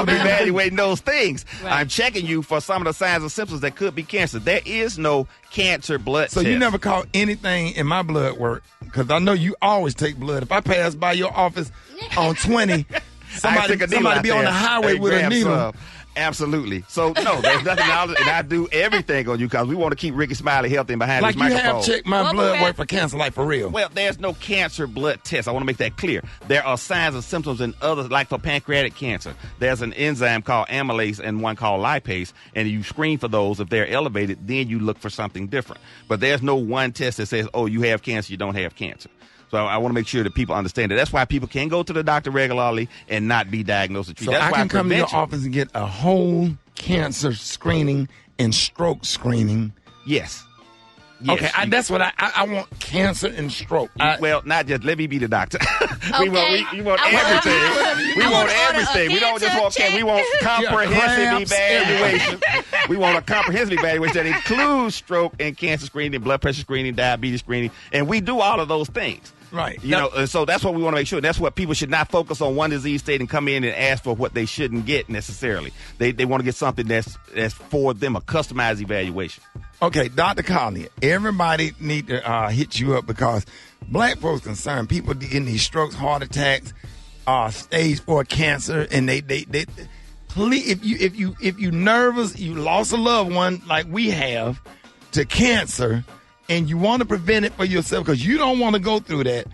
evaluating those things. Right. I'm checking you for some of the signs and symptoms that could be cancer. There is no cancer blood test. So you never caught anything in my blood work? Because I know you always take blood. If I pass by your office on 20, somebody be on the highway with a needle. Absolutely. So, no, there's nothing else, and I do everything on you because we want to keep Rickey Smiley healthy and behind his microphone. Like you have checked my blood work for cancer, like for real. Well, there's no cancer blood test. I want to make that clear. There are signs and symptoms in others, like for pancreatic cancer. There's an enzyme called amylase and one called lipase, and you screen for those. If they're elevated, then you look for something different. But there's no one test that says, oh, you have cancer, you don't have cancer. So I want to make sure that people understand that. That's why people can go to the doctor regularly and not be diagnosed and treated. So That's I can come to your office and get a whole cancer screening and stroke screening. Yes. Okay, that's what I want, cancer and stroke. Well, not just, let me be the doctor. Okay. we want everything. We want everything. We don't just want cancer. We want comprehensive evaluation. We want a comprehensive evaluation that includes stroke and cancer screening, blood pressure screening, diabetes screening, and we do all of those things. Right. And so that's what we want to make sure. That's what people should not focus on one disease state and come in and ask for what they shouldn't get necessarily. They want to get something that's for them, a customized evaluation. Okay, Dr. Collier, everybody need to hit you up because black folks concerned. People getting these strokes, heart attacks, stage 4 cancer, and they please, if you nervous, you lost a loved one like we have to cancer, and you want to prevent it for yourself because you don't want to go through that,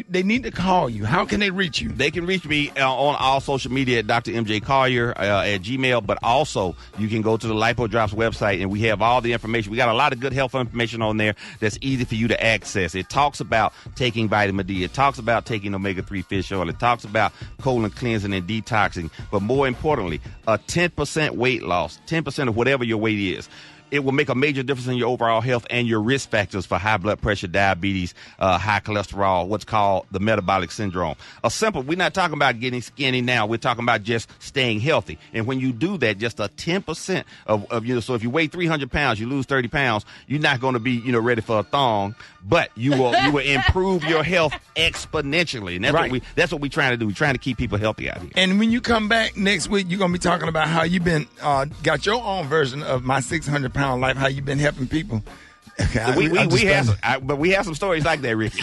they need to call you. How can they reach you? They can reach me on all social media at Dr. MJ Collier at Gmail, but also you can go to the Lipo Drops website, and we have all the information. We got a lot of good health information on there that's easy for you to access. It talks about taking vitamin D. It talks about taking omega-3 fish oil. It talks about colon cleansing and detoxing. But more importantly, a 10% weight loss, 10% of whatever your weight is. It will make a major difference in your overall health and your risk factors for high blood pressure, diabetes, high cholesterol, what's called the metabolic syndrome. We're not talking about getting skinny now. We're talking about just staying healthy. And when you do that, just a 10% of so if you weigh 300 pounds, you lose 30 pounds, you're not going to be, ready for a thong, but you will improve your health exponentially. And that's what we're trying to do. We're trying to keep people healthy out here. And when you come back next week, you're going to be talking about how you've been, got your own version of my 600 pound pound life, how you been helping people. So we have some stories like that, Ricky.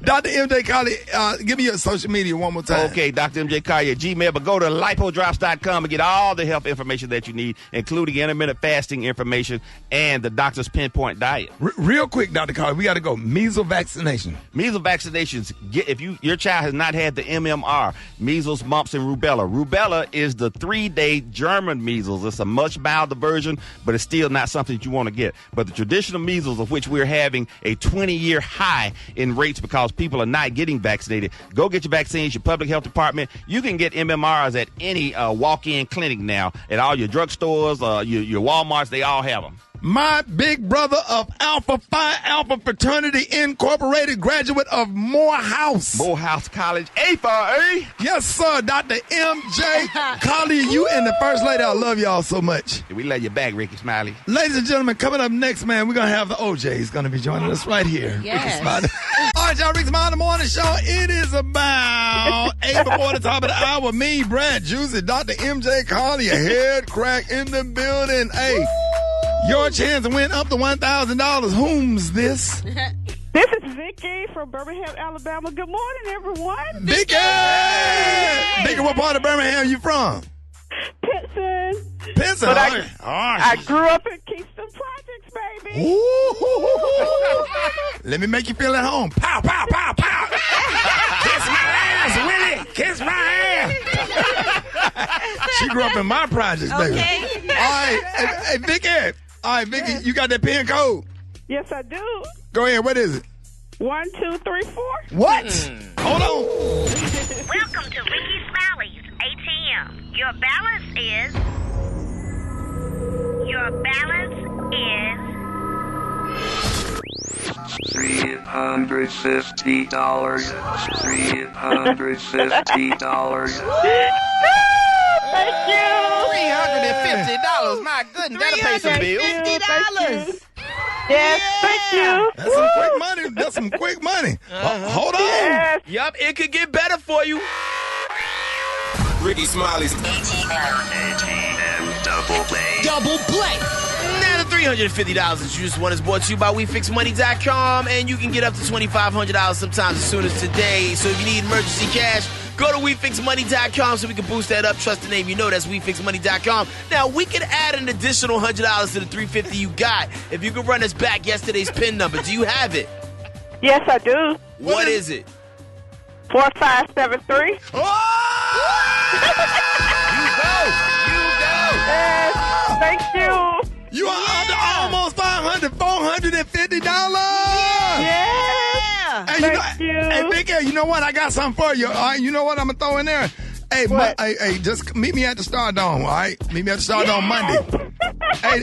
Dr. MJ Collier, give me your social media one more time. Okay, Dr. MJ Collier, Gmail, but go to lipodrops.com and get all the health information that you need, including intermittent fasting information and the doctor's pinpoint diet. Real quick, Dr. Collier, we got to go. Measles vaccination. Measles vaccinations. If your child has not had the MMR, measles, mumps, and rubella. Rubella is the 3-day German measles. It's a much milder version, but it's still not something that you want to get. But the traditional measles, of which we're having a 20-year high in rates because people are not getting vaccinated. Go get your vaccines, your public health department. You can get MMRs at any walk-in clinic now. At all your drugstores, your Walmarts, they all have them. My big brother of Alpha Phi Alpha Fraternity Incorporated, graduate of Morehouse College, A4A. Yes, sir, Dr. MJ Collier, you and the First Lady. I love y'all so much. We love you back, Rickey Smiley. Ladies and gentlemen, coming up next, man, we're going to have the OJ's going to be joining us right here. Yes. All right, y'all, Rickey Smiley Morning Show. It is about 8 before the top of the hour. Me, Brad Juicy, Dr. MJ Collier, head crack in the building. Hey. Your chance to win up to $1,000. Whom's this? This is Vicky from Birmingham, Alabama. Good morning, everyone. Vicky! Vicky, what part of Birmingham you from? Pinson. Pinson? But All right. I grew up in Kingston Projects, baby. Ooh. Let me make you feel at home. Pow, pow, pow, pow. Kiss my ass, Willie. Kiss my ass. She grew up in my projects, baby. Okay. All right. Hey, Vicky. All right, Vicky, you got that pin code? Yes, I do. Go ahead. What is it? 1, 2, 3, 4. What? Hold on. Welcome to Rickey Smiley's ATM. Your balance is $350. $350. Thank you. $350. My goodness, that'll pay some bills. $50. Yes, thank you. That's some quick money. That's some quick money. Hold on. Yes. Yup, it could get better for you. Rickey Smiley's ATM double play. Double play. Now the $350 that you just won is brought to you by WeFixMoney.com, and you can get up to $2,500 sometimes as soon as today. So if you need emergency cash, go to WeFixMoney.com so we can boost that up. Trust the name you know, that's WeFixMoney.com. Now, we could add an additional $100 to the $350 you got if you could run us back yesterday's PIN number. Do you have it? Yes, I do. What is it? 4573. Yes, thank you. You are up to almost $450. Yeah. Hey, Thank you. Hey, Vicky, you know what? I got something for you. All right, you know what I'm gonna throw in there? Hey, hey, just meet me at the Stardome. All right, meet me at the Stardome Monday. Hey,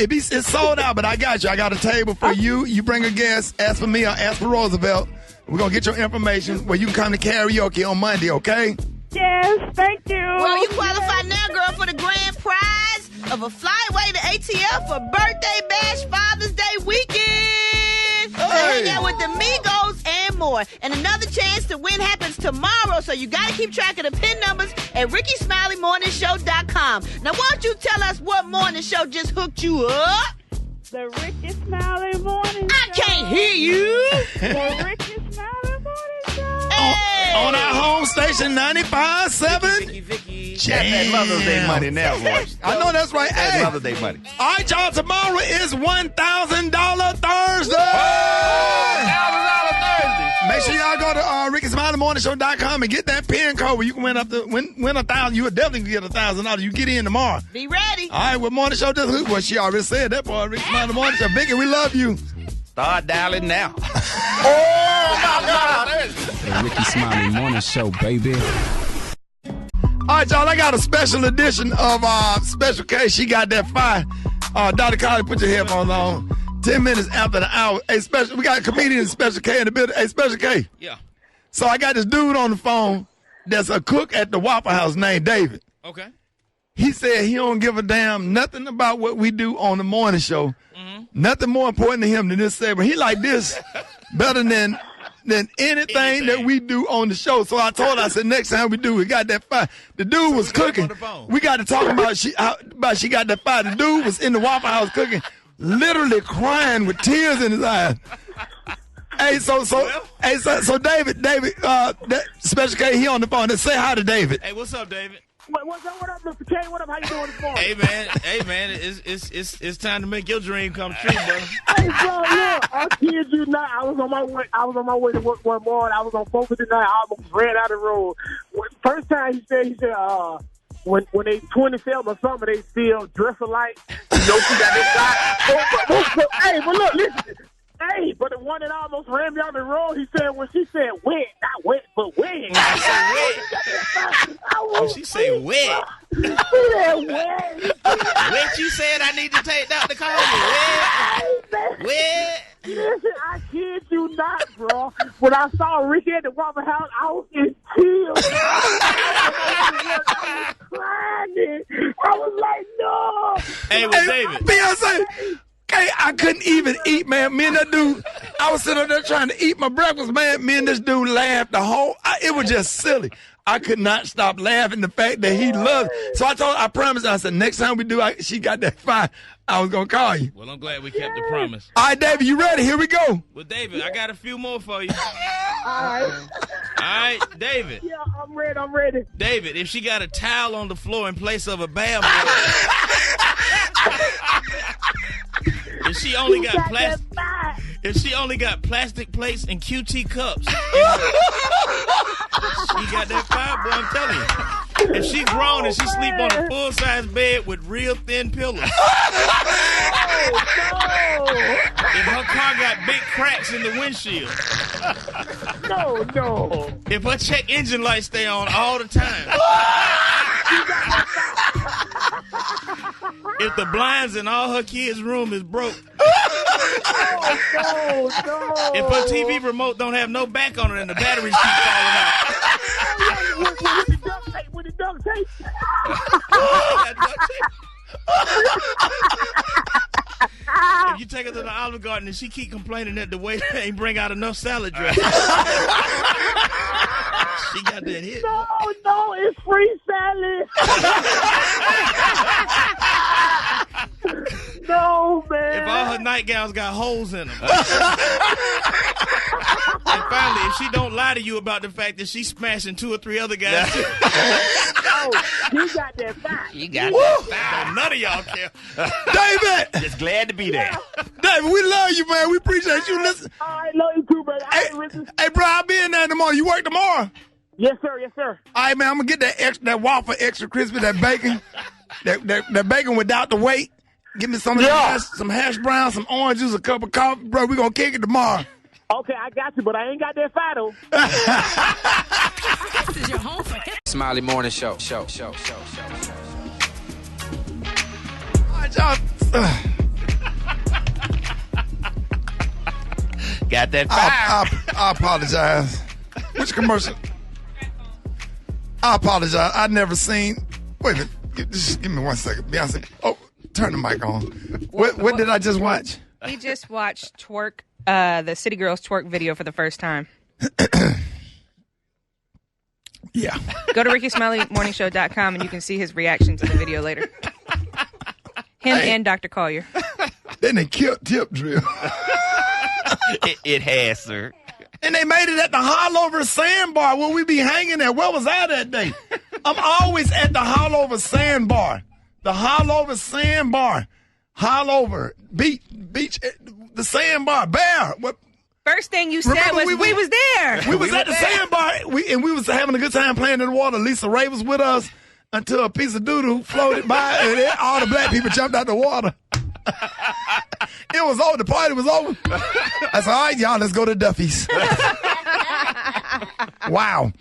it's sold out, but I got you. I got a table for you. You bring a guest. Ask for me or ask for Roosevelt. We're gonna get your information where you can come to karaoke on Monday. Okay? Yes, thank you. Well, you qualify now, girl, for the grand prize of a flyaway to ATL for birthday bash, Father's Day weekend. To hang out with the Migos and more. And another chance to win happens tomorrow, so you got to keep track of the PIN numbers at RickeySmileyMorningShow.com. Now, why don't you tell us what morning show just hooked you up? The Rickey Smiley Morning Show. I can't hear you. The Rickey Smiley Morning Show. Hey. On our home station, 95.7. That's that Mother's Day money now, boy. I know that's right. That's Hey. Mother's Day money. All right, y'all. Tomorrow is $1,000 Thursday. $1,000 Thursday. Make sure y'all go to RickeySmileyMorningShow.com and get that pin code where you can win up to win $1,000. You would definitely get $1,000. You get in tomorrow. Be ready. All right, what morning show does who? Well, she already said that part. Rickey Smiley Morning Show. Vicky, we love you. Start dialing now. Oh my God! The Rickey Smiley Morning Show, baby. All right, y'all. I got a special edition of Special K. She got that fire. Dr. Collier, put your headphones on. 10 minutes after the hour. Hey, we got a comedian Special K in the building. Hey, Special K. Yeah. So I got this dude on the phone that's a cook at the Waffle House named David. Okay. He said he don't give a damn nothing about what we do on the morning show. Mm-hmm. Nothing more important to him than this segment. He like this better than than anything that we do on the show. So I told her, I said, next time we do, we got that fire. The dude was cooking. We got to talk about she got that fire. The dude was in the Waffle House cooking, literally crying with tears in his eyes. Hey, so David, Special K, he on the phone. Let's say hi to David. Hey, what's up, David? What's up? What up, Mr. K? What up? How you doing this morning? Hey man, it's time to make your dream come true, bro. Hey, bro, look, I kid you not. I was on my way to work one morning. I was on 459. I almost ran out of the road. First time he said, when they 27 or something, they still dress alike. You know, she got this guy. Hey, but look, listen. Hey, but the one that almost ran me on the road, he said, when she said wet, not wet, but wet. She said wet. She said wet. Wet, you said I need to take Dr. Collier. Wet. Listen, I kid you not, bro. When I saw Ricky at the Waffle House, I was in tears. I was crying. I was like, no. Hey, well, David. Beyonce. Hey, I couldn't even eat, man. Me and that dude, I was sitting up there trying to eat my breakfast, man. Me and this dude laughed it was just silly. I could not stop laughing the fact that he loved it. So I promised, I said, next time we do, she got that fire, I was going to call you. Well, I'm glad we kept the promise. All right, David, you ready? Here we go. Well, David, I got a few more for you. All right, David. Yeah, I'm ready. David, if she got a towel on the floor in place of a bath If she only got plastic plates and QT cups, she got that fire, boy, I'm telling you. If she grown and she sleep on a full-size bed with real thin pillows. If her car got big cracks in the windshield. No. If her check engine light stay on all the time. If the blinds in all her kids' room is broke. No. If her TV remote don't have no back on it and the batteries keep falling out. With the duct tape. If you take her to the Olive Garden and she keep complaining that the waiter ain't bring out enough salad dressing. She got that hit. No, it's free salad. No, man. If all her nightgowns got holes in them. And finally, if she don't lie to you about the fact that she's smashing 2 or 3 other guys. He got that fire. You got that fire. None of y'all care. David! Just glad to be there. David, we love you, man. We appreciate you listening. I love you too, man. Hey, bro, I'll be in there tomorrow. You work tomorrow? Yes, sir. All right, man, I'm going to get that waffle extra crispy, that bacon. that bacon without the weight. Give me some hash browns, some orange juice, a cup of coffee. Bro, we're going to kick it tomorrow. Okay, I got you, but I ain't got that fat, though. This is your home for hip. Smiley Morning Show. All right, y'all. Got that fire. I apologize. Which commercial? I apologize. I never seen. Wait a minute. Just give me 1 second. Beyonce. Oh, turn the mic on. What did I just watch? He just watched twerk. The City Girls twerk video for the first time. Yeah. Go to RickySmileyMorningShow.com and you can see his reaction to the video later. Him and Dr. Collier. Then they killed Tip Drill. It has, sir. And they made it at the Hollover Sandbar where we be hanging at. Where was I that day? I'm always at the Hollover Sandbar. The Hollover Sandbar. Hollover. Beach. The Sandbar. Bear. What? First thing you said was we was there. We was at the Sandbar. We was having a good time playing in the water. Lisa Ray was with us until a piece of doo-doo floated by and all the black people jumped out the water. It was over. The party was over. I said, all right, y'all, let's go to Duffy's. Wow.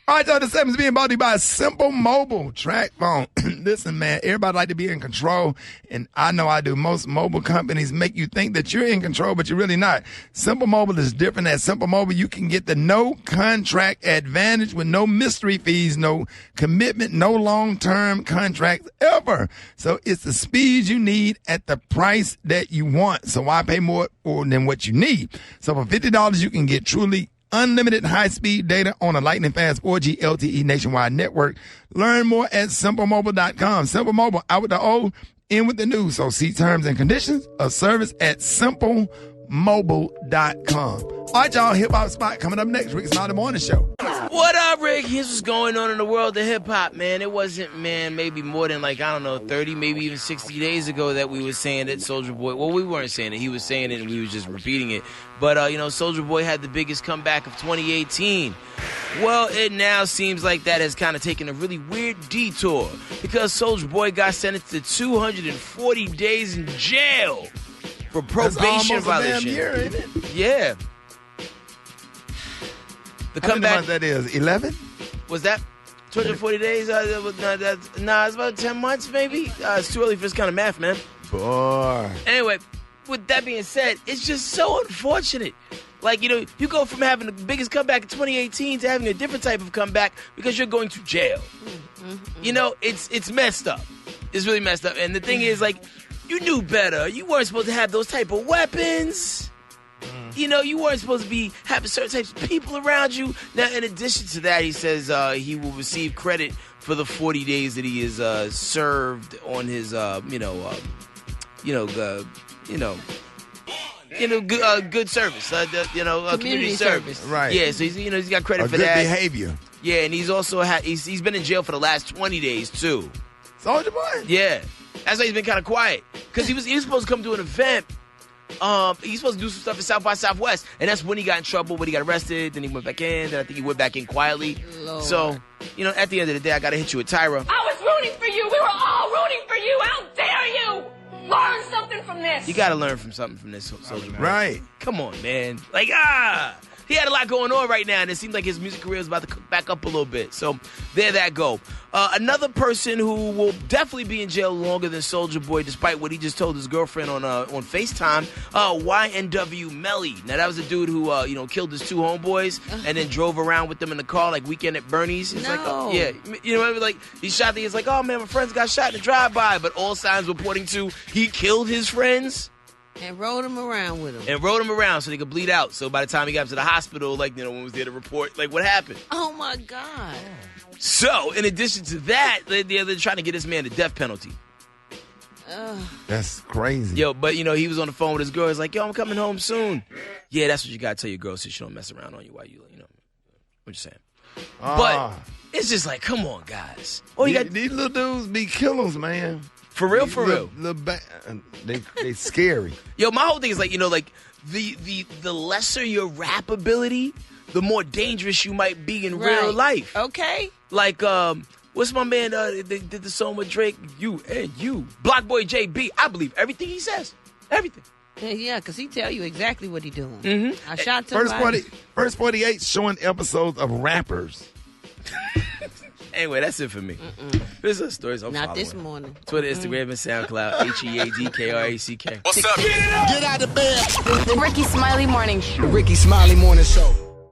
All right, y'all, the segment's being brought to you by Simple Mobile Track Phone. Listen, man, everybody like to be in control, and I know I do. Most mobile companies make you think that you're in control, but you're really not. Simple Mobile is different. At Simple Mobile, you can get the no contract advantage with no mystery fees, no commitment, no long-term contracts ever. So it's the speed you need at the price that you want. So why pay more than what you need? So for $50, you can get truly unlimited high-speed data on a lightning-fast 4G LTE nationwide network. Learn more at simplemobile.com. Simple Mobile, out with the old, in with the new. So see terms and conditions of service at simplemobile.com. All right, y'all, hip-hop spot coming up next. Rickey Smiley Morning Show. What up, Rick? Here's what's going on in the world of hip-hop, man. It wasn't, maybe more than 30, maybe even 60 days ago that we were saying that Soulja Boy, well, we weren't saying it. He was saying it and we was just repeating it. But, Soulja Boy had the biggest comeback of 2018. Well, it now seems like that has kind of taken a really weird detour because Soulja Boy got sentenced to 240 days in jail for probation violation. That's almost a damn year, ain't it? Yeah. The How many comeback, months that is? 11? was that 240 days? It's about 10 months maybe. It's too early for this kind of math, man. Boy. Anyway, with that being said, it's just so unfortunate. You go from having the biggest comeback in 2018 to having a different type of comeback because you're going to jail. It's messed up. It's really messed up. And the thing is, you knew better. You weren't supposed to have those type of weapons. You weren't supposed to be having certain types of people around you. Now, in addition to that, he says he will receive credit for the 40 days that he has served on his, good service, community service. Right. Yeah, so he's got credit for good that. behavior. Yeah, and he's also he's been in jail for the last 20 days too. Soulja Boy? Yeah, that's why he's been kind of quiet because he was supposed to come to an event. He's supposed to do some stuff in South by Southwest, and that's when he got in trouble, when he got arrested, then he went back in, then I think he went back in quietly. Lord. So, at the end of the day, I gotta hit you with Tyra. I was rooting for you. We were all rooting for you. How dare you? Learn something from this. You gotta learn from something from this, Soulja Boy. Right. Come on, man. He had a lot going on right now, and it seemed like his music career is about to come back up a little bit. So there that go. Another person who will definitely be in jail longer than Soulja Boy, despite what he just told his girlfriend on FaceTime, YNW Melly. Now, that was a dude who, killed his two homeboys and then drove around with them in the car, Weekend at Bernie's. It's he shot the, it's oh, man, my friends got shot in a drive-by, but all signs were pointing to he killed his friends. And rode him around with him. And rode him around so they could bleed out. So by the time he got to the hospital, when was there to report, what happened. Oh, my God. So, in addition to that, they're trying to get this man the death penalty. That's crazy. Yo, but, he was on the phone with his girl. He's like, yo, I'm coming home soon. Yeah, that's what you got to tell your girl so she don't mess around on you while you, what you saying. But it's just come on, guys. These little dudes be killers, man. For real, for real. They scary. Yo, my whole thing is the lesser your rap ability, the more dangerous you might be in real life. Okay. What's my man? They did the song with Drake. You and you, Block Boy JB. I believe everything he says. Everything. Yeah, because he tell you exactly what he doing. Mm-hmm. I shot somebody. First 48 showing episodes of rappers. Anyway, that's it for me. There's some stories I'm Not following. this morning. Twitter, Instagram, and SoundCloud. HEADKRACK. What's up? Get out of bed. Rickey Smiley Morning Show. Rickey Smiley Morning Show.